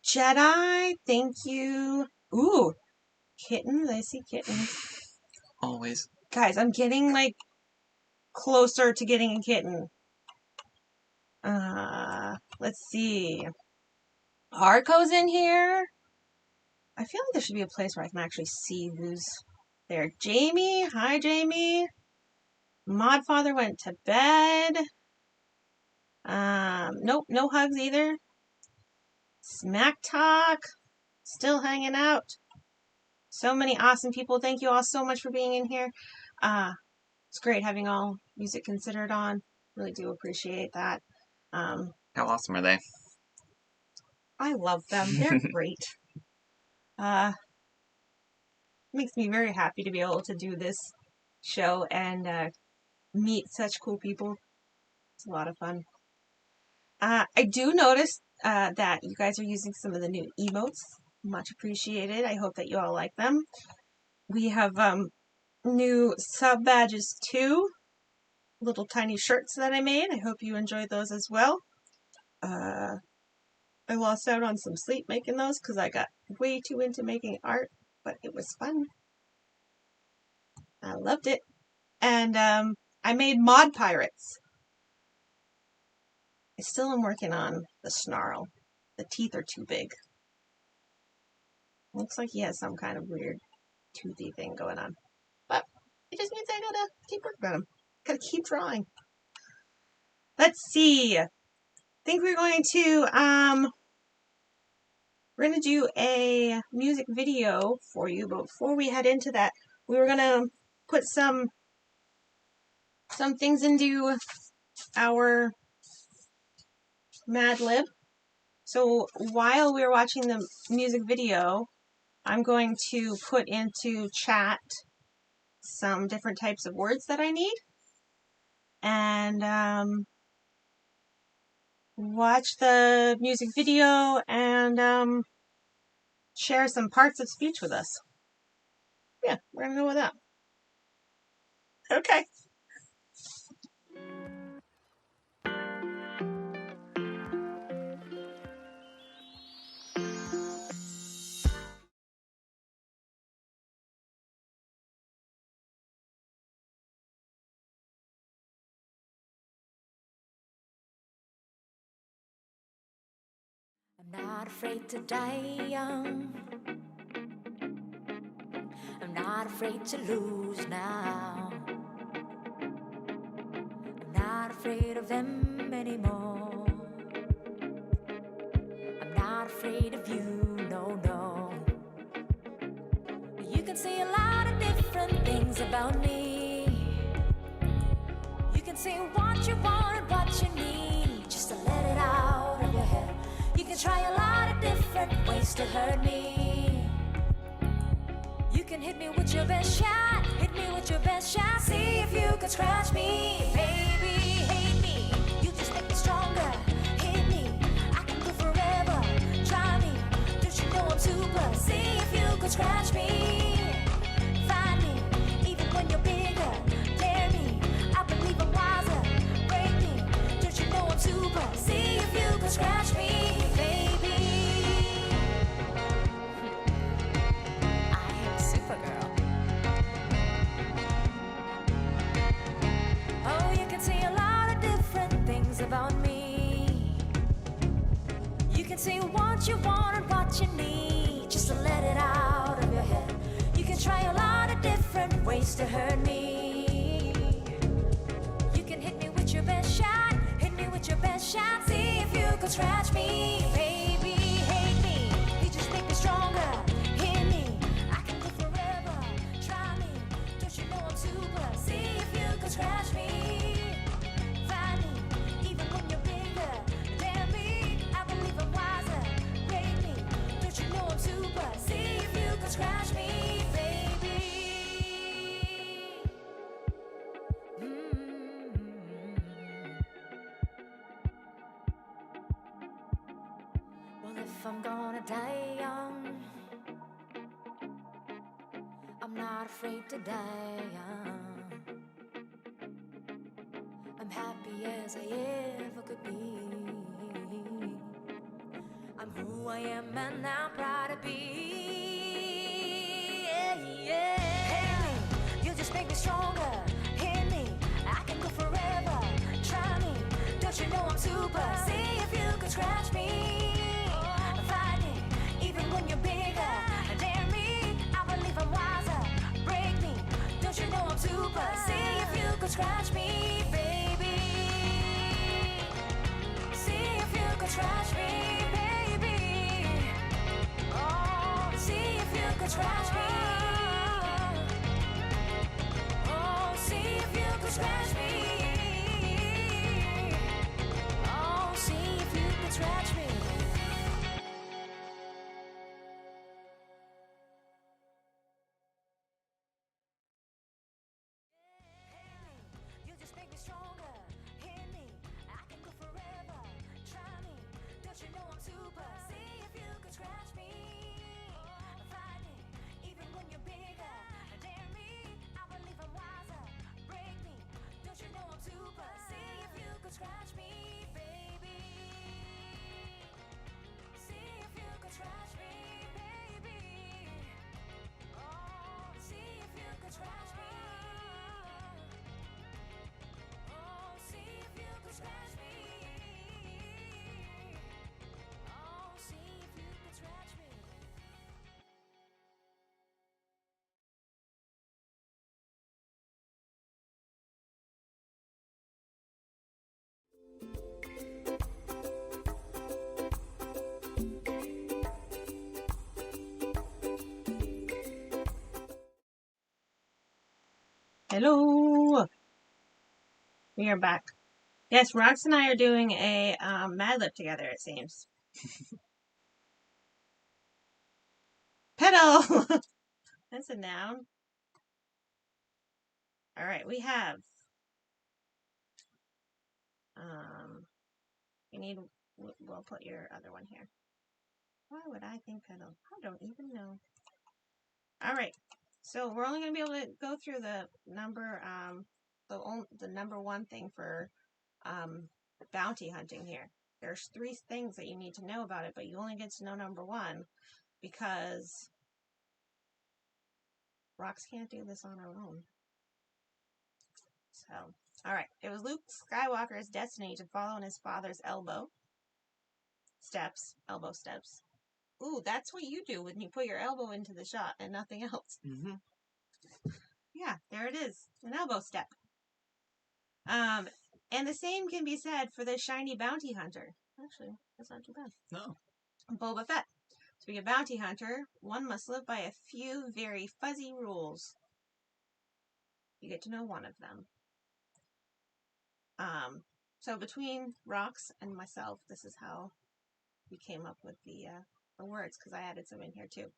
Jedi, thank you. Ooh, kittens. I see kittens. Always. Guys, I'm getting like closer to getting a kitten. Let's see. Arco's in here. I feel like there should be a place where I can actually see who's there. Jamie, hi Jamie. Modfather went to bed. Nope, no hugs either. Smack Talk, still hanging out. So many awesome people. Thank you all so much for being in here. It's great having All Music Considered on. Really do appreciate that. How awesome are they? I love them. They're great. Makes me very happy to be able to do this show and meet such cool people. It's a lot of fun. I do notice that you guys are using some of the new emotes. Much appreciated. I hope that you all like them. We have new sub badges too. Little tiny shirts that I made. I hope you enjoyed those as well. I lost out on some sleep making those because I got way too into making art, but it was fun. I loved it. And I made mod pirates. I still am working on the snarl. The teeth are too big. Looks like he has some kind of weird toothy thing going on. But it just means I gotta keep working on him. Gotta keep drawing. Let's see. I think we're going to do a music video for you, but before we head into that, we were gonna put some things into our Mad Lib. So while we're watching the music video, I'm going to put into chat some different types of words that I need, and watch the music video and share some parts of speech with us. Yeah, we're gonna go with that. Okay. I'm not afraid to die young. I'm not afraid to lose now. I'm not afraid of them anymore. I'm not afraid of you, no, no. You can say a lot of different things about me. You can say what you want and what you need, just to let it out of your head. You can try a lot of different ways to hurt me. You can hit me with your best shot, hit me with your best shot. See if you can scratch me, baby, hate me. You just make me stronger, hit me. I can go forever, try me. Don't you know I'm super? See if you can scratch me, find me, even when you're bigger. Dare me, I believe I'm wiser. Break me, don't you know I'm super? See if you can scratch me, baby. I am Supergirl. Oh, you can say a lot of different things about me. You can say what you want and what you need, just to let it out of your head. You can try a lot of different ways to hurt me. You can hit me with your best shot, hit me with your best shot. See if you can scratch me, baby, hate me. You just make me stronger, hit me. I can live forever, try me. Don't you know I'm super? See if you can scratch me, find me, even when you're bigger. Damn me, I believe I'm wiser. Break me, don't you know I'm super? See if you can scratch me, baby. Well, if I'm gonna die young, I'm not afraid to die young. I'm happy as I ever could be. I'm who I am and I'm proud to be. Yeah, yeah. Hate me, you just make me stronger. Hit me, I can go forever. Try me, don't you know I'm super? See if you can scratch me, find me, even when you're bigger. Dare me, I believe I'm wiser. Break me, don't you know I'm super? See if you can scratch me, baby. See if you can scratch me, baby. Oh, see if you can scratch me. Oh, see if you can scratch me. Oh, see if you can scratch me. You just make me stronger, hit me. I can go forever, try me. Don't you know I'm super? See if you can scratch me, find me, even when you're bigger. Dare me, I believe I'm wiser. Break me, don't you know I'm super? See if you can scratch me, baby. Hello. We are back. Yes, Rox and I are doing a Mad Lib together, it seems. Pedal! That's a noun. Alright, we have... we'll put your other one here. Why would I think pedal? I don't even know. Alright, so we're only going to be able to go through the number, the number one thing for bounty hunting here. There's 3 things that you need to know about it, but you only get to know number 1 because Rox can't do this on her own. So, alright. It was Luke Skywalker's destiny to follow in his father's elbow steps. Ooh, that's what you do when you put your elbow into the shot and nothing else. Mm-hmm. Yeah, there it is. An elbow step. And the same can be said for the shiny bounty hunter. Actually, that's not too bad. No. Boba Fett. To be a bounty hunter, one must live by a few very fuzzy rules. You get to know one of them. So between Rox and myself, this is how we came up with the words, because I added some in here too.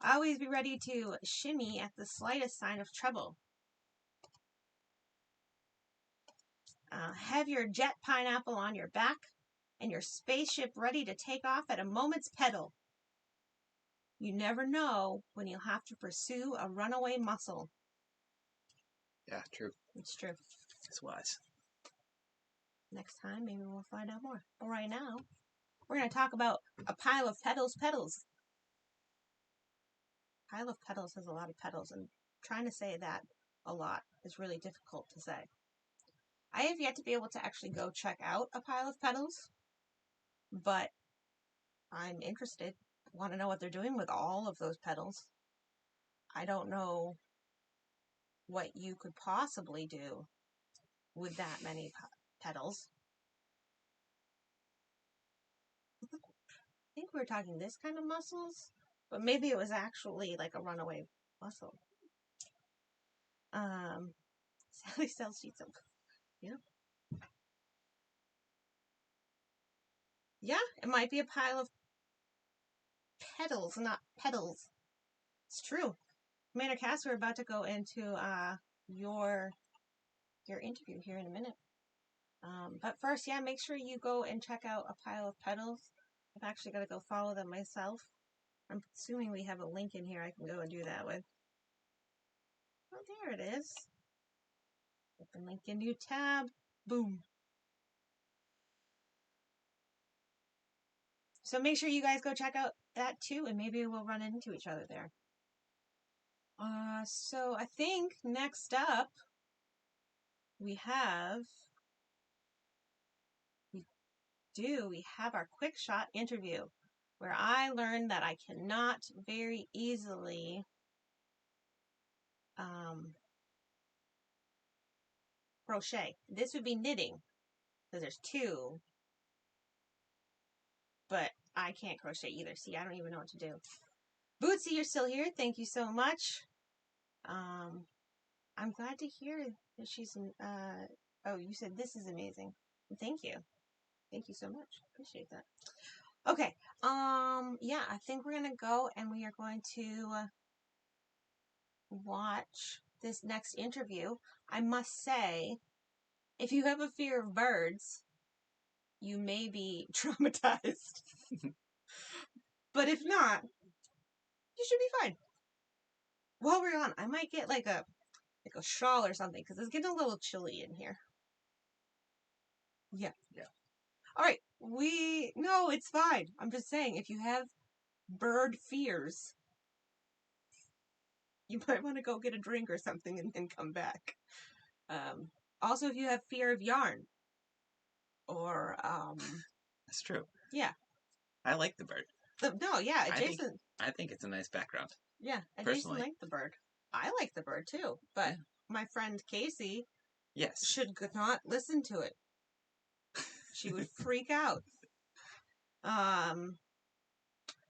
Always be ready to shimmy at the slightest sign of trouble. Have your jet pineapple on your back and your spaceship ready to take off at a moment's pedal. You never know when you'll have to pursue a runaway muscle. Yeah, true. It's true. It's wise. Next time, maybe we'll find out more. But right now, we're going to talk about a pile of pedals. Pile of pedals has a lot of pedals, and trying to say that a lot is really difficult to say. I have yet to be able to actually go check out a pile of pedals, but I'm interested. Want to know what they're doing with all of those pedals. I don't know what you could possibly do with that many pedals. I think we were talking this kind of muscles, but maybe it was actually like a runaway muscle. Sally sells sheets of... Yeah. Yeah, it might be a pile of pedals, not pedals. It's true. Commander Cass, we're about to go into your interview here in a minute. But first, yeah, make sure you go and check out a pile of pedals. I've actually got to go follow them myself. I'm assuming we have a link in here I can go and do that with. Oh, there it is. Open link in new tab. Boom. So make sure you guys go check out that too, and maybe we'll run into each other there. So I think next up we have our quick shot interview, where I learned that I cannot very easily crochet. This would be knitting, because there's 2, but I can't crochet either. See, I don't even know what to do. Bootsy, you're still here. Thank you so much. I'm glad to hear that she's oh, you said this is amazing. Thank you. Thank you so much. Appreciate that. Okay. Yeah, I think we're going to go and we are going to watch this next interview. I must say, if you have a fear of birds, you may be traumatized. But if not, you should be fine. While we're on, I might get like a shawl or something, because it's getting a little chilly in here. Yeah. All right. No, it's fine. I'm just saying, if you have bird fears, you might want to go get a drink or something and then come back. Also, if you have fear of yarn, or That's true. yeah, I like the bird. Jason. I think it's a nice background. Yeah, and Personally. Jason liked the bird. I like the bird too, but Yeah. my friend Casey, Yes, should not listen to it. She would freak out.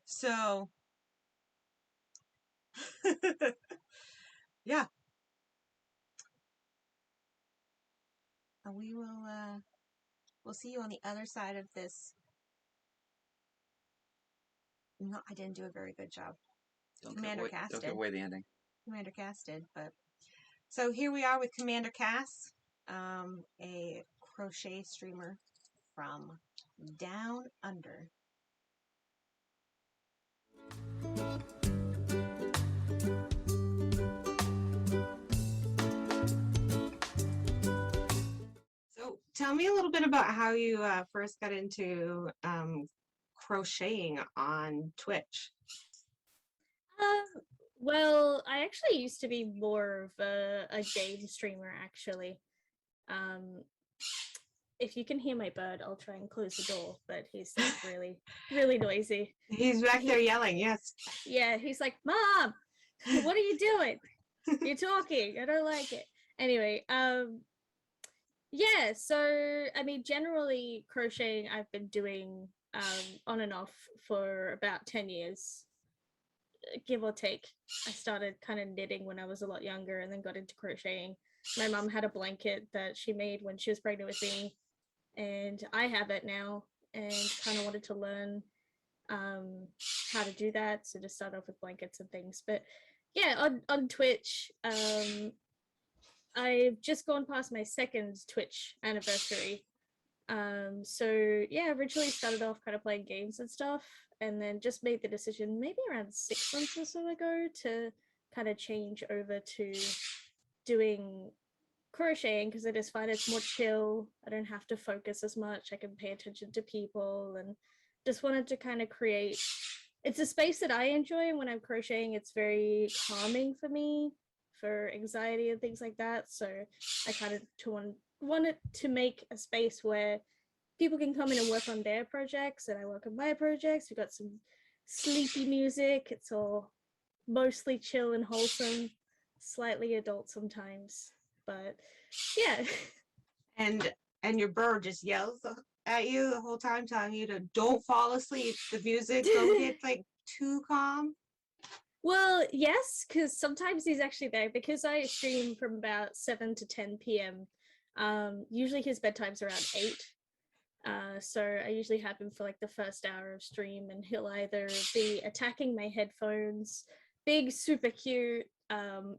So yeah. we will we'll see you on the other side of this. No, I didn't do a very good job. Commander Cass Don't did. give away the ending. Commander Cass did, but so here we are with Commander Cass, a crochet streamer from down under. So tell me a little bit about how you first got into crocheting on Twitch. Well, I actually used to be more of a game streamer, actually. If you can hear my bird, I'll try and close the door, but he's like really, really noisy. He's back there yelling, yes. Yeah, he's like, Mom, what are you doing? You're talking. I don't like it. Anyway, yeah, so I mean, generally crocheting I've been doing on and off for about 10 years, give or take. I started kind of knitting when I was a lot younger and then got into crocheting. My mom had a blanket that she made when she was pregnant with me, and I have it now, and kind of wanted to learn how to do that, so just start off with blankets and things. But yeah, on Twitch, I've just gone past my second Twitch anniversary. So yeah, originally started off kind of playing games and stuff, and then just made the decision maybe around 6 months or so ago to kind of change over to doing crocheting, because I just find it's more chill. I don't have to focus as much. I can pay attention to people, and just wanted to kind of create. It's a space that I enjoy, and when I'm crocheting, it's very calming for me, for anxiety and things like that. So I kind of wanted to make a space where people can come in and work on their projects, and I work on my projects. We've got some sleepy music. It's all mostly chill and wholesome, slightly adult sometimes, but yeah. And your bird just yells at you the whole time, telling you to don't fall asleep. The music don't get like too calm. Well, yes, because sometimes he's actually there, because I stream from about 7 to 10 p.m. Usually his bedtime's around 8. So I usually have him for like the first hour of stream, and he'll either be attacking my headphones, big, super cute.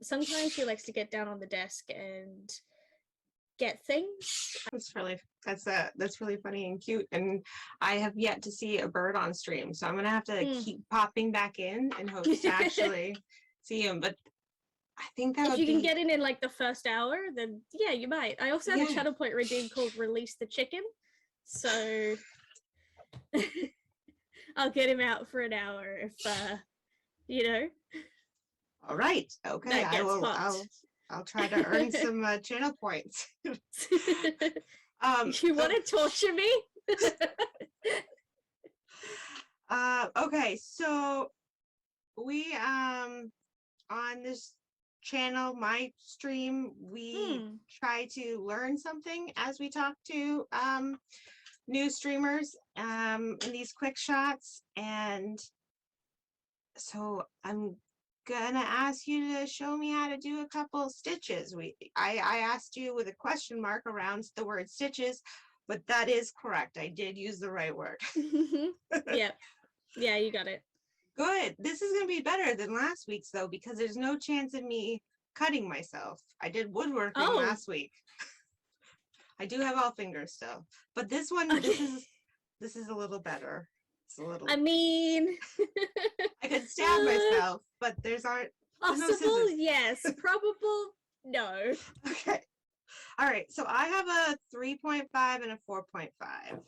Sometimes he likes to get down on the desk and get things. That's really funny and cute. And I have yet to see a bird on stream, so I'm gonna have to keep popping back in and hope to actually see him. But I think that if you can get in like the first hour, then yeah, you might. I also have a channel point redeem called Release the Chicken, so I'll get him out for an hour if you know. All right. Okay. I'll try to earn some channel points. You want to torture me? Okay, so we on this channel, my stream, we try to learn something as we talk to new streamers in these quick shots, and so I'm gonna ask you to show me how to do a couple stitches. I asked you with a question mark around the word stitches, but that is correct. I did use the right word. Yeah, you got it. Good. This is gonna be better than last week's though, because there's no chance of me cutting myself. I did woodworking last week. I do have all fingers still, but this one, this is a little better. It's a little. I mean, I could stab myself, but there's no possible, yes. Probable, no. Okay. All right. So I have a 3.5 and a 4.5.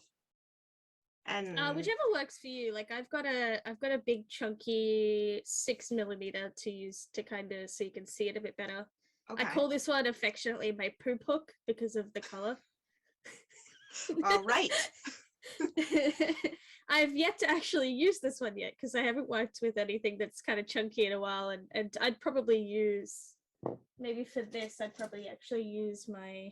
And whichever works for you. Like I've got a big chunky 6mm to use to kind of so you can see it a bit better. Okay. I call this one affectionately my poop hook because of the color. All right. I've yet to actually use this one yet because I haven't worked with anything that's kind of chunky in a while, and I'd probably use, maybe for this, I'd probably actually use my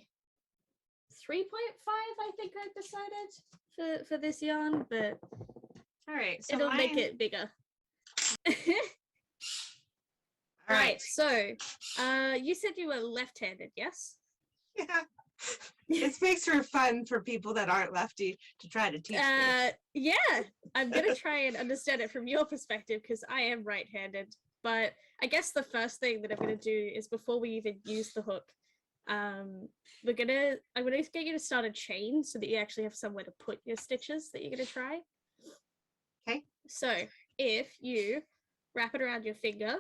3.5, I think I've decided for this yarn, but all right, so it'll make it bigger. All right. So you said you were left-handed, yes? Yeah. This makes for fun for people that aren't lefty to try to teach me. Yeah, I'm gonna try and understand it from your perspective because I am right-handed. But I guess the first thing that I'm gonna do is before we even use the hook, I'm gonna get you to start a chain so that you actually have somewhere to put your stitches that you're gonna try. Okay. So if you wrap it around your finger,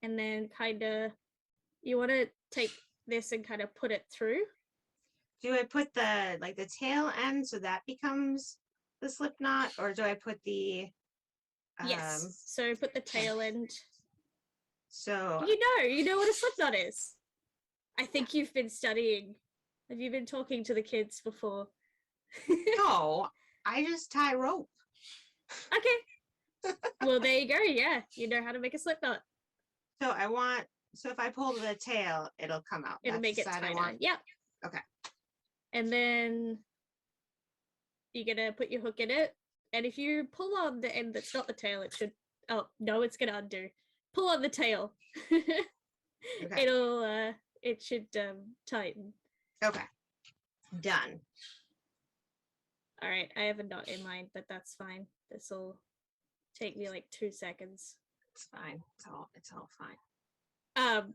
and then kind of you want to take this and kind of put it through. Do I put the tail end so that becomes the slip knot, or do I put the Yes. So put the tail end. So You know what a slip knot is. I think you've been studying. Have you been talking to the kids before? no, I just tie rope. Okay. Well, there you go. Yeah, you know how to make a slip knot. So if I pull the tail, it'll come out. It'll make it tighter. Yep. Okay. And then you're gonna put your hook in it, and if you pull on the end that's not the tail, it should. Oh no, it's gonna undo. Pull on the tail. Okay. It should tighten. Okay. Done. All right, I have a knot in mind, but that's fine. This will take me like 2 seconds. It's fine. It's all fine.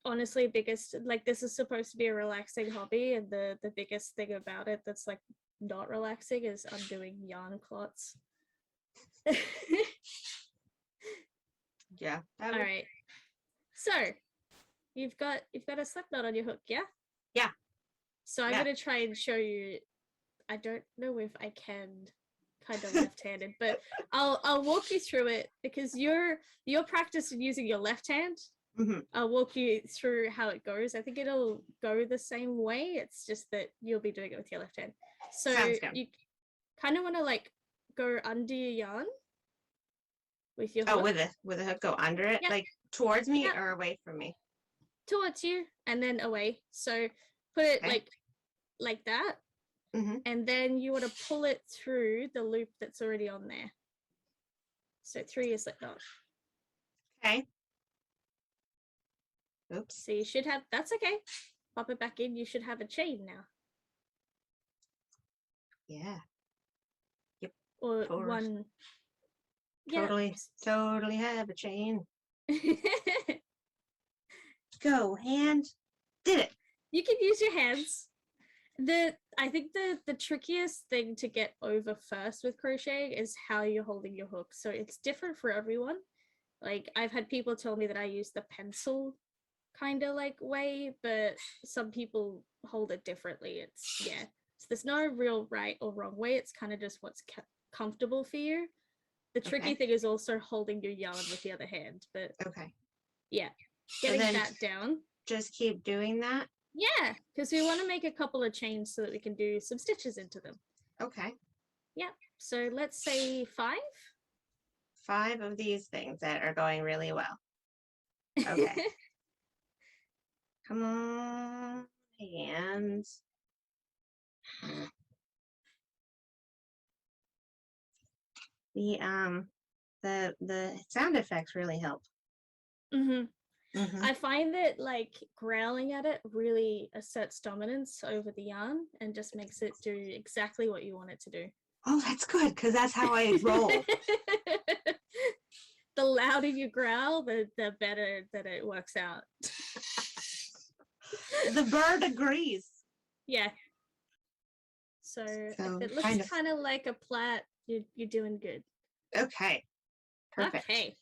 Honestly, this is supposed to be a relaxing hobby, and the biggest thing about it that's like not relaxing is undoing yarn clots. Yeah. All right. So you've got a slip knot on your hook, yeah? Yeah. So I'm gonna try and show you. I don't know if I can kind of left-handed, but I'll walk you through it because you're practiced in using your left hand. Mm-hmm. I'll walk you through how it goes. I think it'll go the same way. It's just that you'll be doing it with your left hand. So you kind of want to like go under your yarn with your hook. Oh, with a hook, go under it, Yep. like towards me Yep. or away from me? Towards you and then away. So put it Okay. like that. Mm-hmm. And then you want to pull it through the loop that's already on there. So through your slip knot. Okay. Oops. So you should have, that's okay. Pop it back in. You should have a chain now. Yeah. Or Forward. one. Totally have a chain. Go hand. Did it. You can use your hands. I think the trickiest thing to get over first with crocheting is how you're holding your hook. So it's different for everyone. Like I've had people tell me that I use the pencil kind of like way, but some people hold it differently. So there's no real right or wrong way. It's kind of just what's comfortable for you. The tricky thing is also holding your yarn with the other hand, but Okay. yeah, getting that down. Just keep doing that. Yeah, because we want to make a couple of chains so that we can do some stitches into them. Okay. Yeah, so let's say 5. 5 of these things that are going really well. Okay. Come on, hands. The sound effects really help. I find that like growling at it really asserts dominance over the yarn and just makes it do exactly what you want it to do. Oh, that's good because that's how I roll. The louder you growl, the better that it works out. The bird agrees. Yeah. So if it looks kind of like a plait, you're doing good. Okay. Perfect. Okay.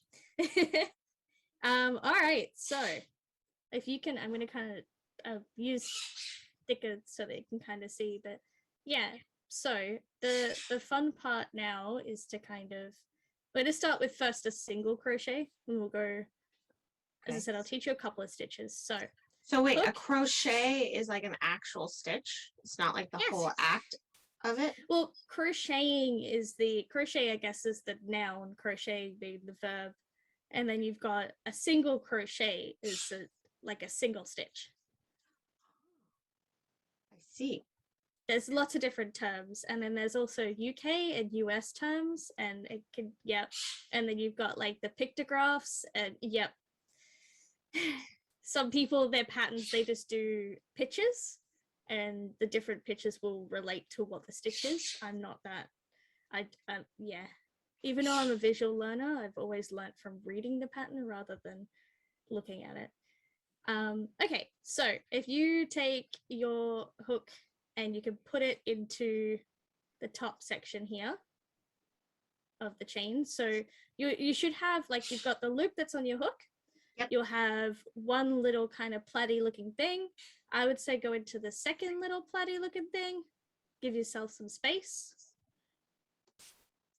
All right. So if you can, I'm going to kind of use sticker so that you can kind of see. But yeah. So the fun part now is to kind of, we're going to start with first a single crochet, and we'll go. As I said, I'll teach you a couple of stitches. So wait, a crochet is like an actual stitch. It's not like the whole act of it. Well, crocheting is crochet, I guess, is the noun, crochet being the verb. And then you've got a single crochet is like a single stitch. I see. There's lots of different terms. And then there's also UK and US terms. And it can, And then you've got like the pictographs and some people, their patterns, they just do pitches, and the different pitches will relate to what the stitch is. I'm not that. Yeah. Even though I'm a visual learner, I've always learnt from reading the pattern rather than looking at it. Okay, so if you take your hook and you can put it into the top section here of the chain. So you should have, like, you've got the loop that's on your hook. Yep. You'll have one little kind of platy looking thing. I would say go into the second little platy looking thing. Give yourself some space.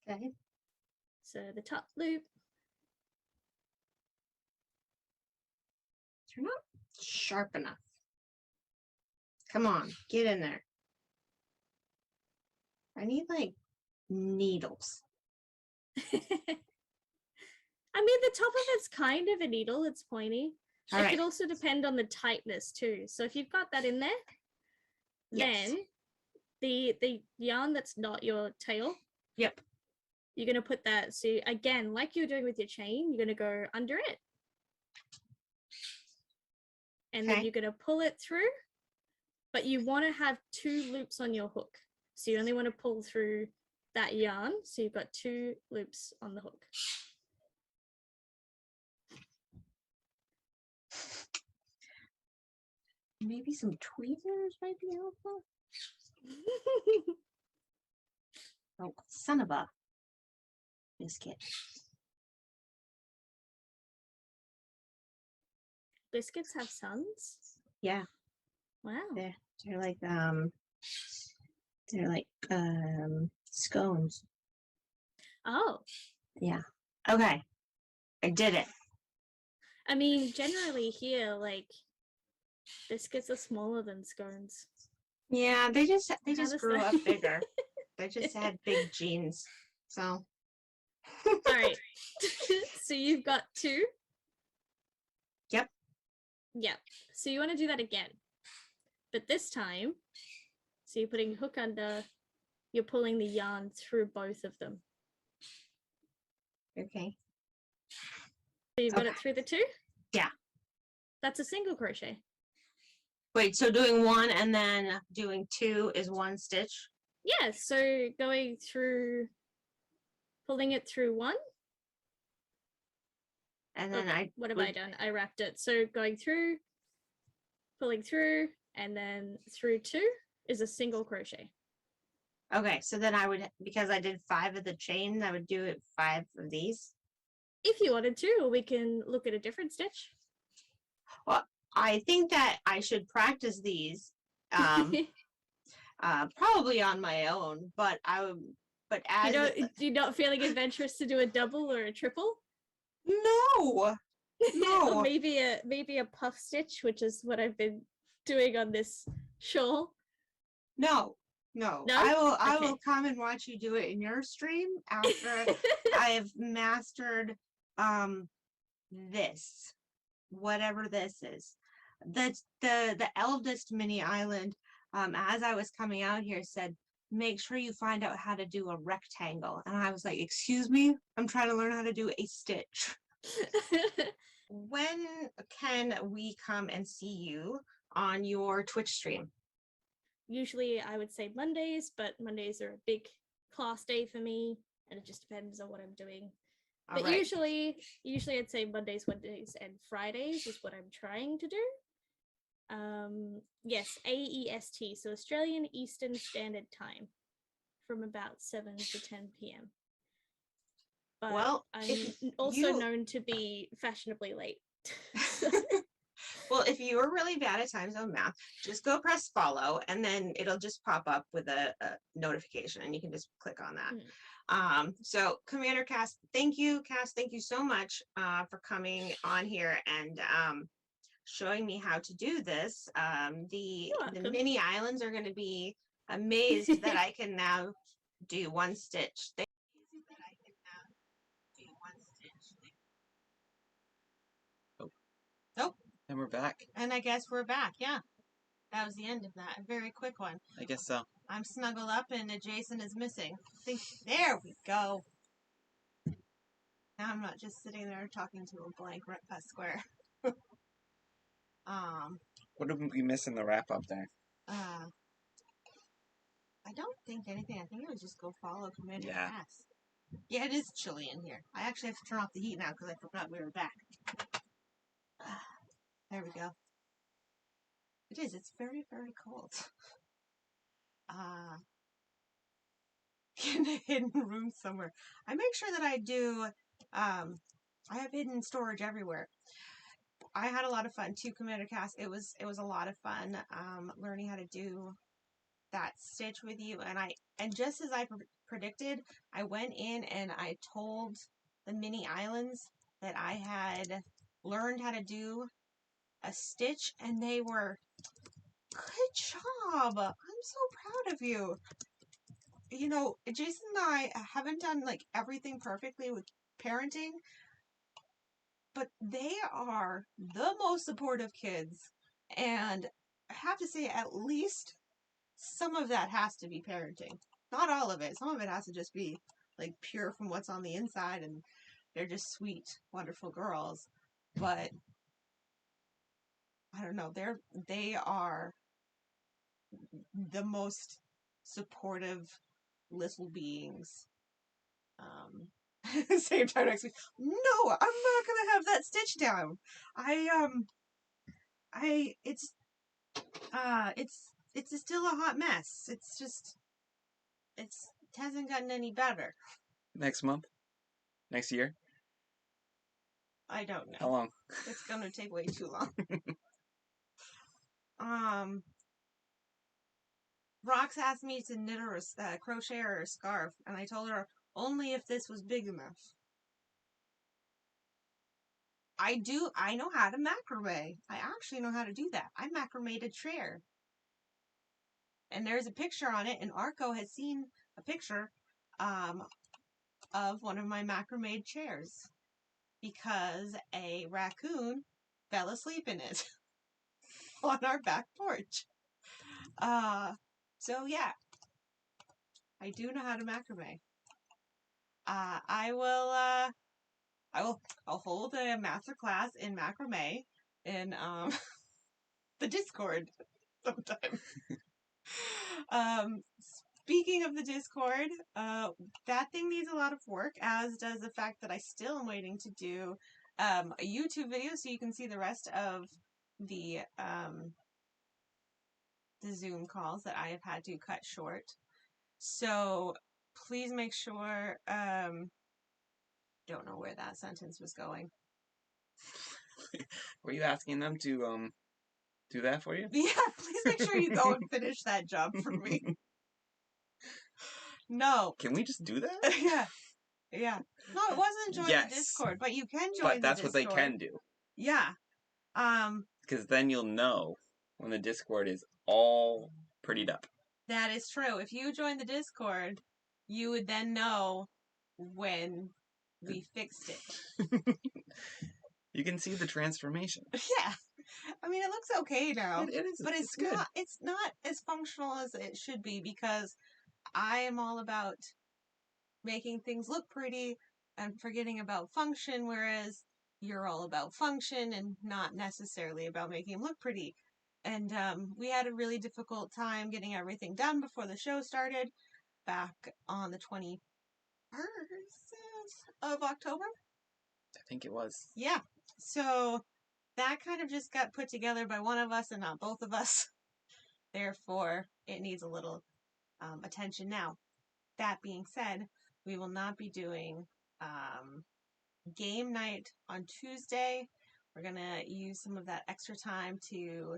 Okay. So the top loop. You're not sharp enough. Come on, get in there. I need like needles. I mean, the top of it's kind of a needle. It's pointy. All it right. could also depend on the tightness too. So if you've got that in there, Yes. then the yarn that's not your tail, Yep. you're going to put that. So again, like you're doing with your chain, you're going to go under it. And then Okay. you're going to pull it through. But you want to have 2 loops on your hook. So you only want to pull through that yarn. So you've got 2 loops on the hook. Maybe some tweezers might be helpful. Oh, son of a biscuit. Biscuits have sons? Yeah, Wow. they're like scones. Oh, Yeah. Okay. I did it. I mean, generally here, like, biscuits are smaller than scones. Yeah, they just does grew that- up bigger. They just had big genes. So All right. So you've got 2. Yep. Yep. So you want to do that again. But this time, so you're putting hook under, you're pulling the yarn through both of them. okay. So you've got it through the 2? Yeah. That's a single crochet. Wait, so doing 1 and then doing 2 is 1 stitch? Yeah, so going through, pulling it through 1. And then Okay, what have I done? I wrapped it. So going through, pulling through, and then through 2 is a single crochet. Okay, so then I would, because I did 5 of the chain, I would do it 5 of these. If you wanted to, or we can look at a different stitch. I think that I should practice these, probably on my own, but You're not feeling adventurous to do a double or a triple? no, Or no, maybe a puff stitch, which is what I've been doing on this shawl. no. No? I will Okay. come and watch you do it in your stream after I've mastered this, whatever this is. The eldest mini island, as I was coming out here, said, make sure you find out how to do a rectangle. And I was like, excuse me, I'm trying to learn how to do a stitch. When can we come and see you on your Twitch stream? Usually I would say Mondays, but Mondays are a big class day for me, and it just depends on what I'm doing. All But right. usually I'd say Mondays, Wednesdays, and Fridays is what I'm trying to do. Yes, AEST, so Australian Eastern Standard Time, from about 7 to 10 p.m. But Well, I'm if also you- known to be fashionably late. Well, if you are really bad at time zone math, just go press follow and then it'll just pop up with a notification and you can just click on that. So Commander Cass, thank you so much for coming on here and showing me how to do this. The welcome. mini islands are going to be amazed that I can now do 1 stitch. And we're back. And I guess we're back. Yeah, that was the end of that. A very quick one. I guess so. I'm snuggled up and Jason is missing. There we go. Now I'm not just sitting there talking to a blank square. What did we miss in the wrap up there? I don't think anything. I think it was just go follow Commander Yeah. Cass. Yeah, it is chilly in here. I actually have to turn off the heat now because I forgot we were back. There we go. It is. It's very, very cold. In a hidden room somewhere. I make sure that I do. I have hidden storage everywhere. I had a lot of fun too, Commander Cass. It was a lot of fun learning how to do that stitch with you, and just as I predicted, I went in and I told the mini islands that I had learned how to do a stitch, and they were, good job. I'm so proud of you. You know, Jason and I haven't done like everything perfectly with parenting, but they are the most supportive kids, and I have to say, at least some of that has to be parenting. Not all of it. Some of it has to just be like pure from what's on the inside, and they're just sweet, wonderful girls. But I don't know. They are the most supportive little beings. Same time next week. No, I'm not gonna have that stitch down. It's still a hot mess. It hasn't gotten any better. Next month? Next year? I don't know. How long? It's gonna take way too long. Rox asked me to knit her a crochet or a scarf, and I told her only if this was big enough. I know how to macrame. I actually know how to do that. I macrameed a chair. And there's a picture on it, and Arco has seen a picture of one of my macrame chairs because a raccoon fell asleep in it on our back porch. So yeah, I do know how to macrame. I'll hold a master class in macrame in the Discord sometime. Speaking of the Discord, that thing needs a lot of work, as does the fact that I still am waiting to do a YouTube video so you can see the rest of the Zoom calls that I have had to cut short. So please make sure, don't know where that sentence was going. Were you asking them to do that for you? Yeah, please make sure you go and finish that job for me. No. Can we just do that? Yeah. Yeah. No, it wasn't join Yes. the Discord, but you can join But that's the what they Discord. can do. Yeah. Because then you'll know when the Discord is all prettied up. That is true. If you join the Discord, you would then know when we fixed it. You can see the transformation. Yeah. I mean, it looks okay now. It is. But it's good. It's not as functional as it should be, because I am all about making things look pretty and forgetting about function, whereas you're all about function and not necessarily about making them look pretty. And we had a really difficult time getting everything done before the show started back on the 21st of October. I think it was. Yeah. So that kind of just got put together by one of us and not both of us. Therefore, it needs a little attention now. That being said, we will not be doing game night on Tuesday. We're going to use some of that extra time to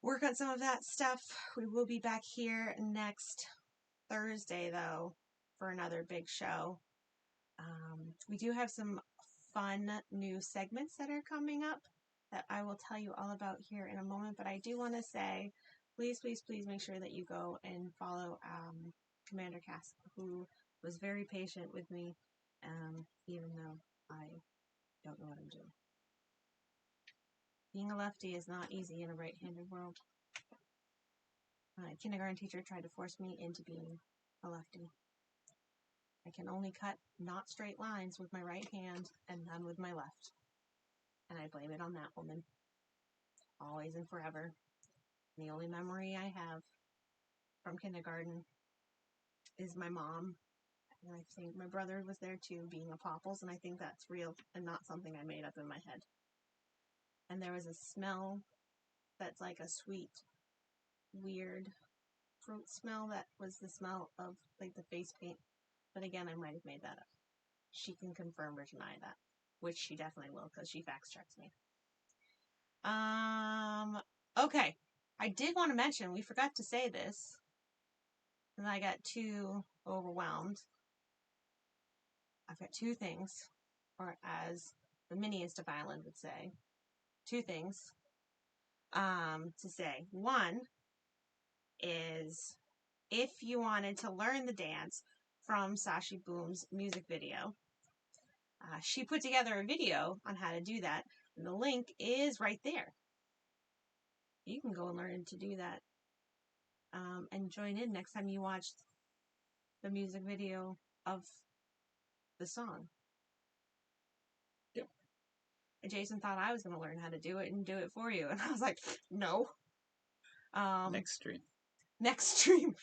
work on some of that stuff. We will be back here next Thursday, though, for another big show. We do have some fun new segments that are coming up that I will tell you all about here in a moment. But I do want to say, please, please, please make sure that you go and follow Commander Cass, who was very patient with me, even though I don't know what I'm doing. Being a lefty is not easy in a right-handed world. My kindergarten teacher tried to force me into being a lefty. I can only cut not straight lines with my right hand and none with my left. And I blame it on that woman. always and forever. The only memory I have from kindergarten is my mom. And I think my brother was there too, being a Popples, and I think that's real and not something I made up in my head. And there was a smell that's like a sweet, weird fruit smell that was the smell of like the face paint. But again, I might have made that up. She can confirm or deny that, which she definitely will because she fact checks me. Okay. I did want to mention, we forgot to say this, and I got too overwhelmed. I've got two things, or as the miniest of Island would say, two things to say. One is, if you wanted to learn the dance from Sashi Boom's music video, she put together a video on how to do that, and the link is right there. You can go and learn to do that and join in next time you watch the music video of the song. Yep. And Jason thought I was going to learn how to do it and do it for you, and I was like, no. Next stream. Next stream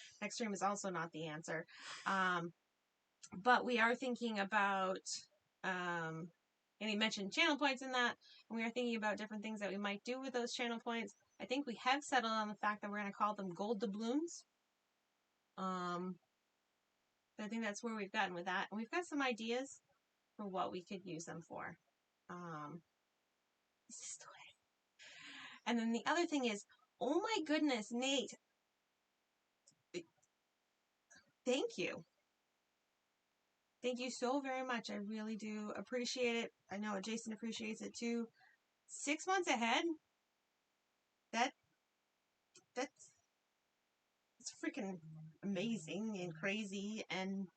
is also not the answer. But we are thinking about, and he mentioned channel points in that, and we are thinking about different things that we might do with those channel points. I think we have settled on the fact that we're going to call them gold doubloons. I think that's where we've gotten with that. And we've got some ideas for what we could use them for. This is the way. And then the other thing is, oh my goodness, Nate. Thank you. Thank you so very much. I really do appreciate it. I know Jason appreciates it too. 6 months ahead? That's freaking amazing and crazy and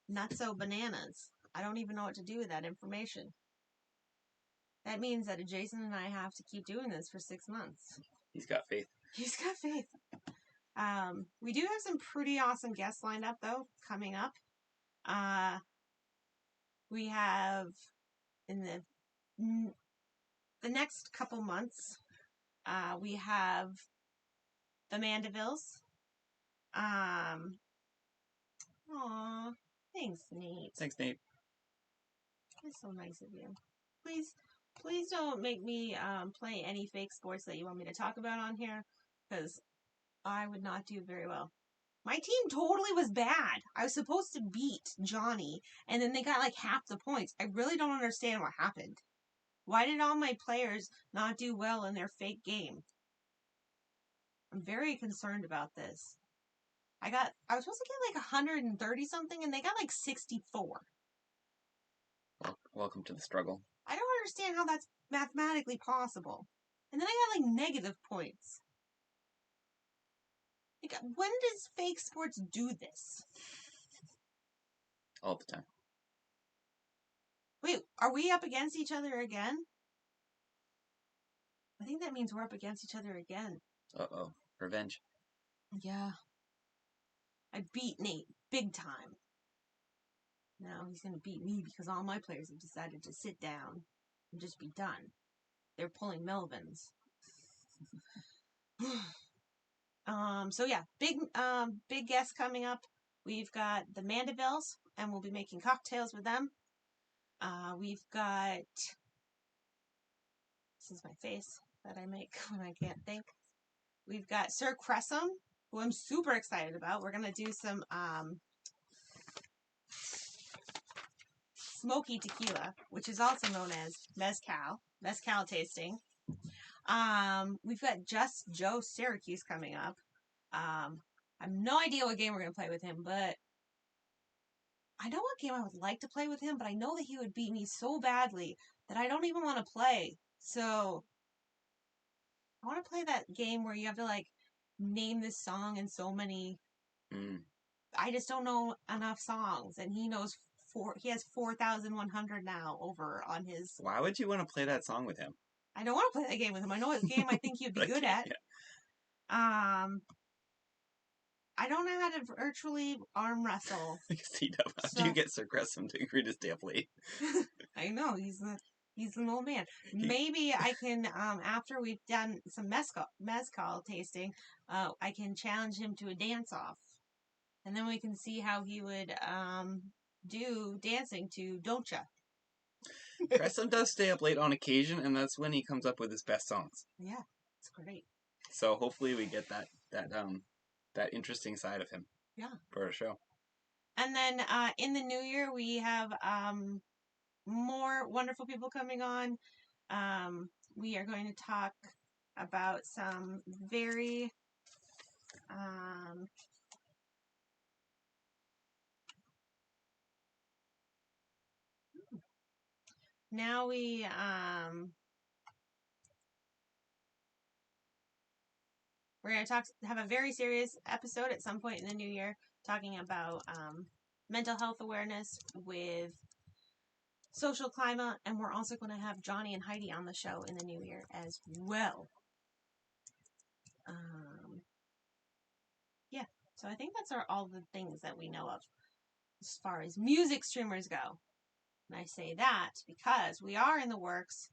not so bananas. I don't even know what to do with that information. That means that Jason and I have to keep doing this for 6 months. He's got faith. He's got faith. We do have some pretty awesome guests lined up, though, coming up. We have, in the next couple months, we have the Mandevilles. Aw, thanks, Nate. Thanks, Nate. That's so nice of you. Please don't make me play any fake sports that you want me to talk about on here, because I would not do very well. My team totally was bad. I was supposed to beat Johnny, and then they got like half the points. I really don't understand what happened. Why did all my players not do well in their fake game? I'm very concerned about this. I was supposed to get like 130 something, and they got like 64. Welcome to the struggle. I don't understand how that's mathematically possible. And then I got like negative points. Like, when does fake sports do this? All the time. Wait, are we up against each other again? I think that means we're up against each other again. Uh-oh. Revenge. Yeah. I beat Nate big time. Now he's going to beat me because all my players have decided to sit down and just be done. They're pulling Melvins. So yeah, big guests coming up. We've got the Mandevilles, and we'll be making cocktails with them. We've got, this is my face that I make when I can't think. We've got Sir Cressum, who I'm super excited about. We're going to do some smoky tequila, which is also known as mezcal tasting. We've got Just Joe Syracuse coming up. I have no idea what game we're going to play with him, but I know what game I would like to play with him, but I know that he would beat me so badly that I don't even want to play. So I want to play that game where you have to like name this song in so many. I just don't know enough songs, and he knows he has 4,100 now over on his. Why would you want to play that song with him? I don't want to play that game with him. I know what game I think he'd be good at. Yeah. I don't know how to virtually arm wrestle. How do you get Sir Cressum to agree to stay up late? I know, he's the He's an old man. Maybe I can, after we've done some mezcal tasting, I can challenge him to a dance-off. And then we can see how he would do dancing to Don't Ya. Preston does stay up late on occasion, and that's when he comes up with his best songs. Yeah, it's great. So hopefully we get that interesting side of him. Yeah. For our show. And then in the new year, we have more wonderful people coming on. We are going to talk about some very now we're going to have a very serious episode at some point in the new year talking about mental health awareness with social climate, and we're also going to have Johnny and Heidi on the show in the new year as well. Yeah, so I think that's all the things that we know of as far as music streamers go. And I say that because we are in the works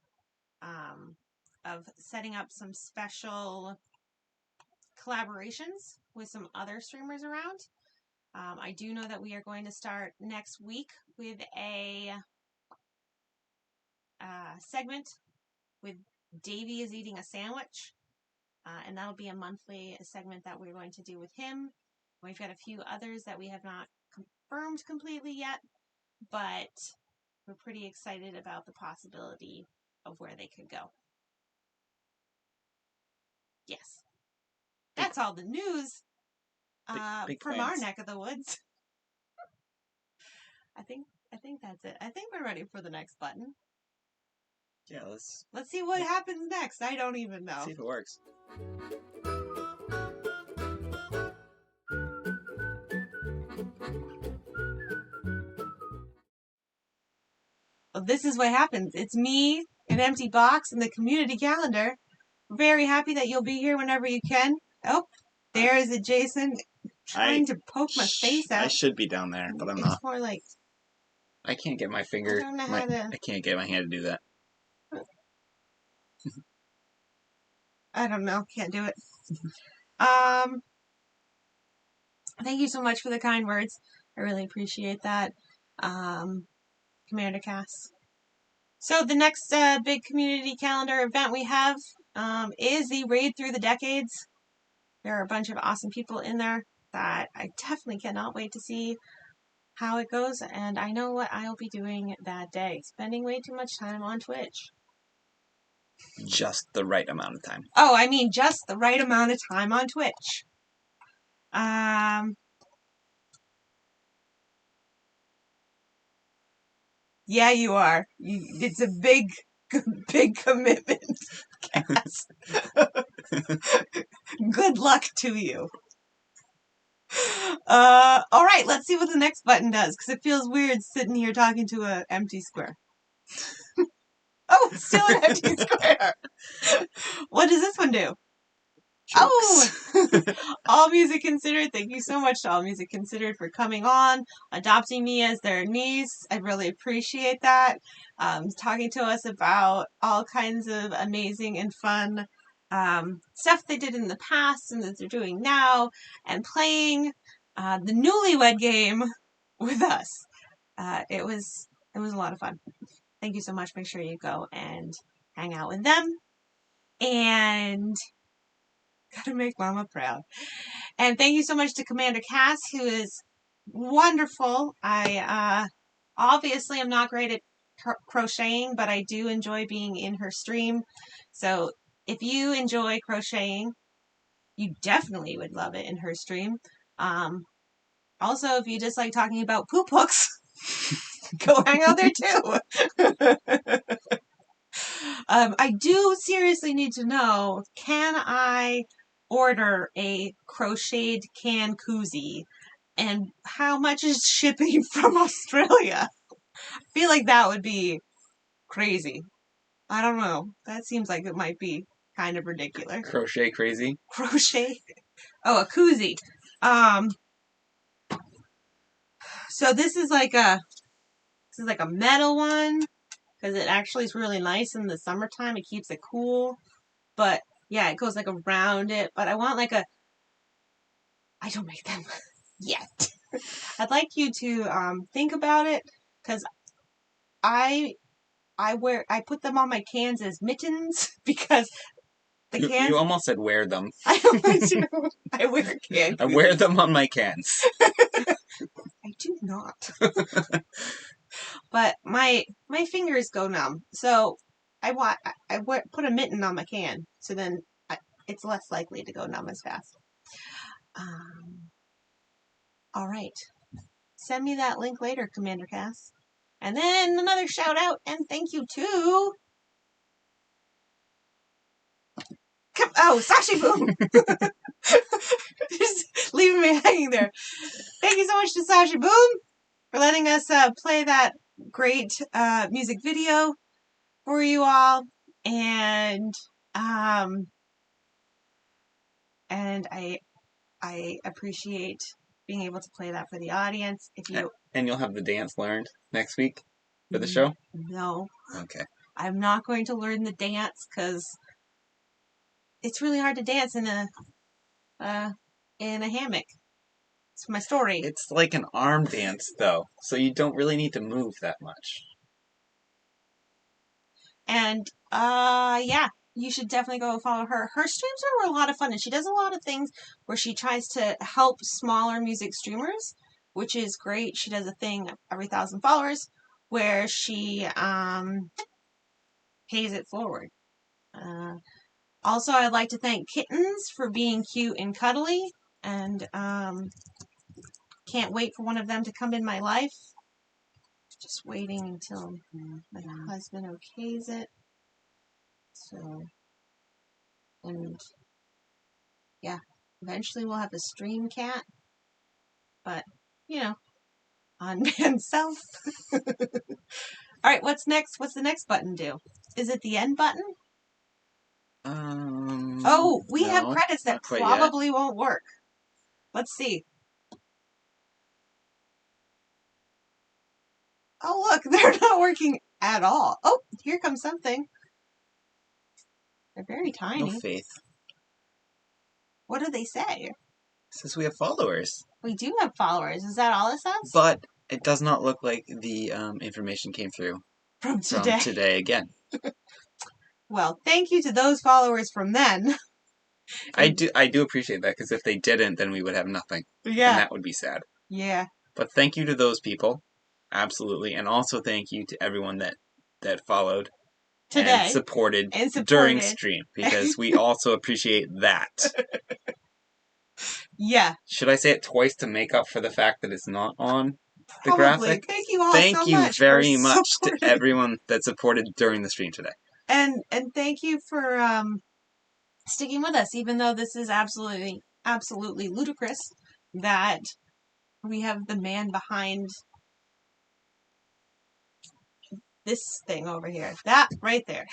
of setting up some special collaborations with some other streamers around. I do know that we are going to start next week with a segment with Davey is eating a sandwich. And that'll be a monthly segment that we're going to do with him. We've got a few others that we have not confirmed completely yet, but we're pretty excited about the possibility of where they could go. Yes. That's all the news Big from plans. our neck of the woods. I think that's it. I think we're ready for the next button. Yeah, let's see what happens next. I don't even know. see if it works. Well, this is what happens. It's me, an empty box, and the community calendar. Very happy that you'll be here whenever you can. Oh, there is a Jason trying to poke my face out. I should be down there, but I'm not. It's more like I can't get my finger. I don't know how to. I can't get my hand to do that. I don't know. Can't do it. Thank you so much for the kind words. I really appreciate that. Commander Cass. So the next big community calendar event we have is the Raid Through the Decades. There are a bunch of awesome people in there that I definitely cannot wait to see how it goes, and I know what I'll be doing that day. Spending way too much time on Twitch. Just the right amount of time. Oh, I mean just the right amount of time on Twitch. Yeah, you are. It's a big commitment, Cass. Good luck to you. All right, let's see what the next button does, because it feels weird sitting here talking to an empty square. Oh, it's still an empty square. What does this one do? Jokes. Oh! All Music Considered. Thank you so much to All Music Considered for coming on, adopting me as their niece. I really appreciate that. Talking to us about all kinds of amazing and fun stuff they did in the past and that they're doing now, and playing the Newlywed Game with us. It was a lot of fun. Thank you so much. Make sure you go and hang out with them. And gotta make Mama proud. And thank you so much to Commander Cass, who is wonderful. I obviously am not great at crocheting, but I do enjoy being in her stream. So if you enjoy crocheting, you definitely would love it in her stream. Also, if you just like talking about poop hooks, go hang out there too. I do seriously need to know, can I order a crocheted can koozie? And how much is shipping from Australia? I feel like that would be crazy. I don't know. That seems like it might be kind of ridiculous. Crochet crazy. Crochet? Oh, a koozie. So this is like a metal one. because it actually is really nice in the summertime. It keeps it cool. But yeah, it goes like around it. But I want like a. I don't make them yet. I'd like you to think about it because I put them on my cans as mittens because the cans. You almost said wear them. I do. I wear cans. I wear them on my cans. I do not. But my fingers go numb, so I put a mitten on my can, so then it's less likely to go numb as fast. All right. Send me that link later, Commander Cass. And then another shout out and thank you to... Sashi Boom! Just leaving me hanging there. Thank you so much to Sashi Boom for letting us play that great music video for you all. And I appreciate being able to play that for the audience. And you'll have the dance learned next week for the show? No. Okay. I'm not going to learn the dance because it's really hard to dance in a hammock. It's my story. It's like an arm dance, though, so you don't really need to move that much. And, yeah, you should definitely go follow her. Her streams are a lot of fun, and she does a lot of things where she tries to help smaller music streamers, which is great. She does a thing every 1,000 followers where she pays it forward. Also, I'd like to thank Kittens for being cute and cuddly, and can't wait for one of them to come in my life. Just waiting until my husband okays it. So, and yeah, eventually we'll have a stream cat. But, on man self. Alright, what's next? What's the next button do? Is it the end button? We have credits that probably won't work. Let's see. Oh, look, they're not working at all. Oh, here comes something. They're very tiny. No faith. What do they say? It says we have followers. We do have followers. Is that all it says? But it does not look like the information came through from today again. Well, thank you to those followers from then. I do appreciate that, because if they didn't, then we would have nothing. Yeah. And that would be sad. Yeah. But thank you to those people. Absolutely. And also thank you to everyone that followed today and supported during stream, because we also appreciate that. Yeah. Should I say it twice to make up for the fact that it's not on the Probably. graphic? Thank you all Thank so you much very much to everyone that supported during the stream today. And thank you for sticking with us, even though this is absolutely ludicrous that we have the man behind this thing over here. That right there.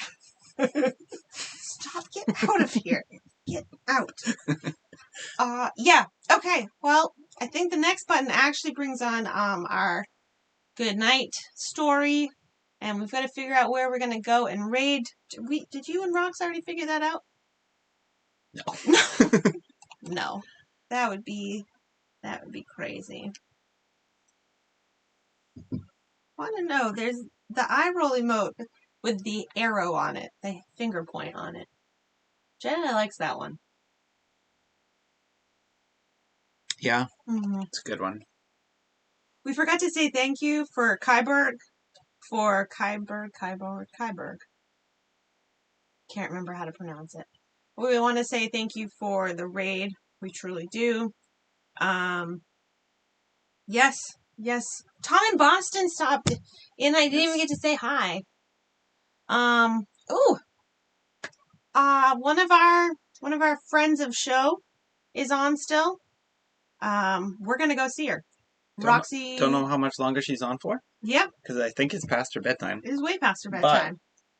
Stop, get out of here. Get out. Yeah, okay. Well, I think the next button actually brings on our good night story, and we've got to figure out where we're going to go and raid. Did you and Rox already figure that out? No. No. That would be crazy. Want to know, there's the eye roll emote with the arrow on it, the finger point on it. Jenna likes that one. Yeah, Mm-hmm. It's a good one. We forgot to say thank you for Kyberg. Can't remember how to pronounce it. But we want to say thank you for the raid. We truly do. Yes. Tom in Boston stopped in. I didn't even get to say hi. One of our friends of show is on still. We're gonna go see her. Roxy. Don't know how much longer she's on for. Yep. Because I think it's past her bedtime. It is way past her bedtime.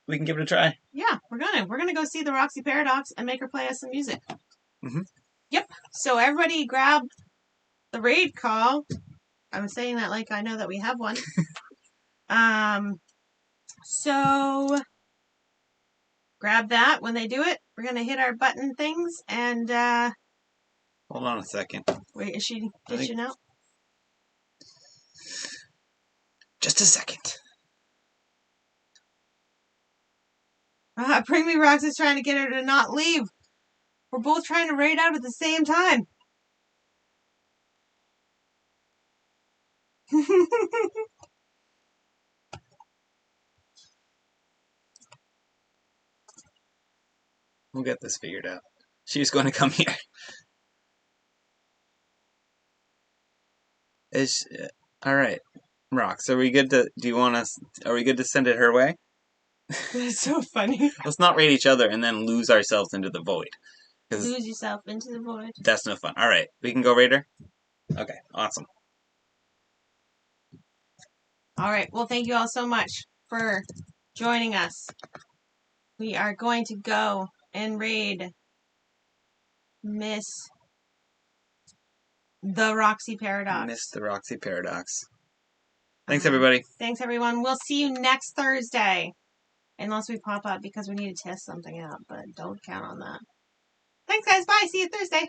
But we can give it a try. Yeah, we're gonna go see the Roxy Paradox and make her play us some music. Mm-hmm. Yep. So everybody grab the raid call. I'm saying that like I know that we have one. So grab that when they do it. We're gonna hit our button things and Hold on a second. wait, is she I think- ditching out? Just a second. Bring Me Rocks is trying to get her to not leave. We're both trying to raid out at the same time. We'll get this figured out. She's going to come here. All right, Rox. Are we good to? Do you want us? Are we good to send it her way? That's so funny. Let's not raid each other and then lose ourselves into the void. 'Cause Lose yourself into the void. that's no fun. All right, we can go raid her. Okay, awesome. All right. Well, thank you all so much for joining us. We are going to go and raid Miss the Roxy Paradox. Missed the Roxy Paradox. Thanks, everybody. Thanks, everyone. We'll see you next Thursday. Unless we pop up because we need to test something out, but don't count on that. Thanks, guys. Bye. See you Thursday.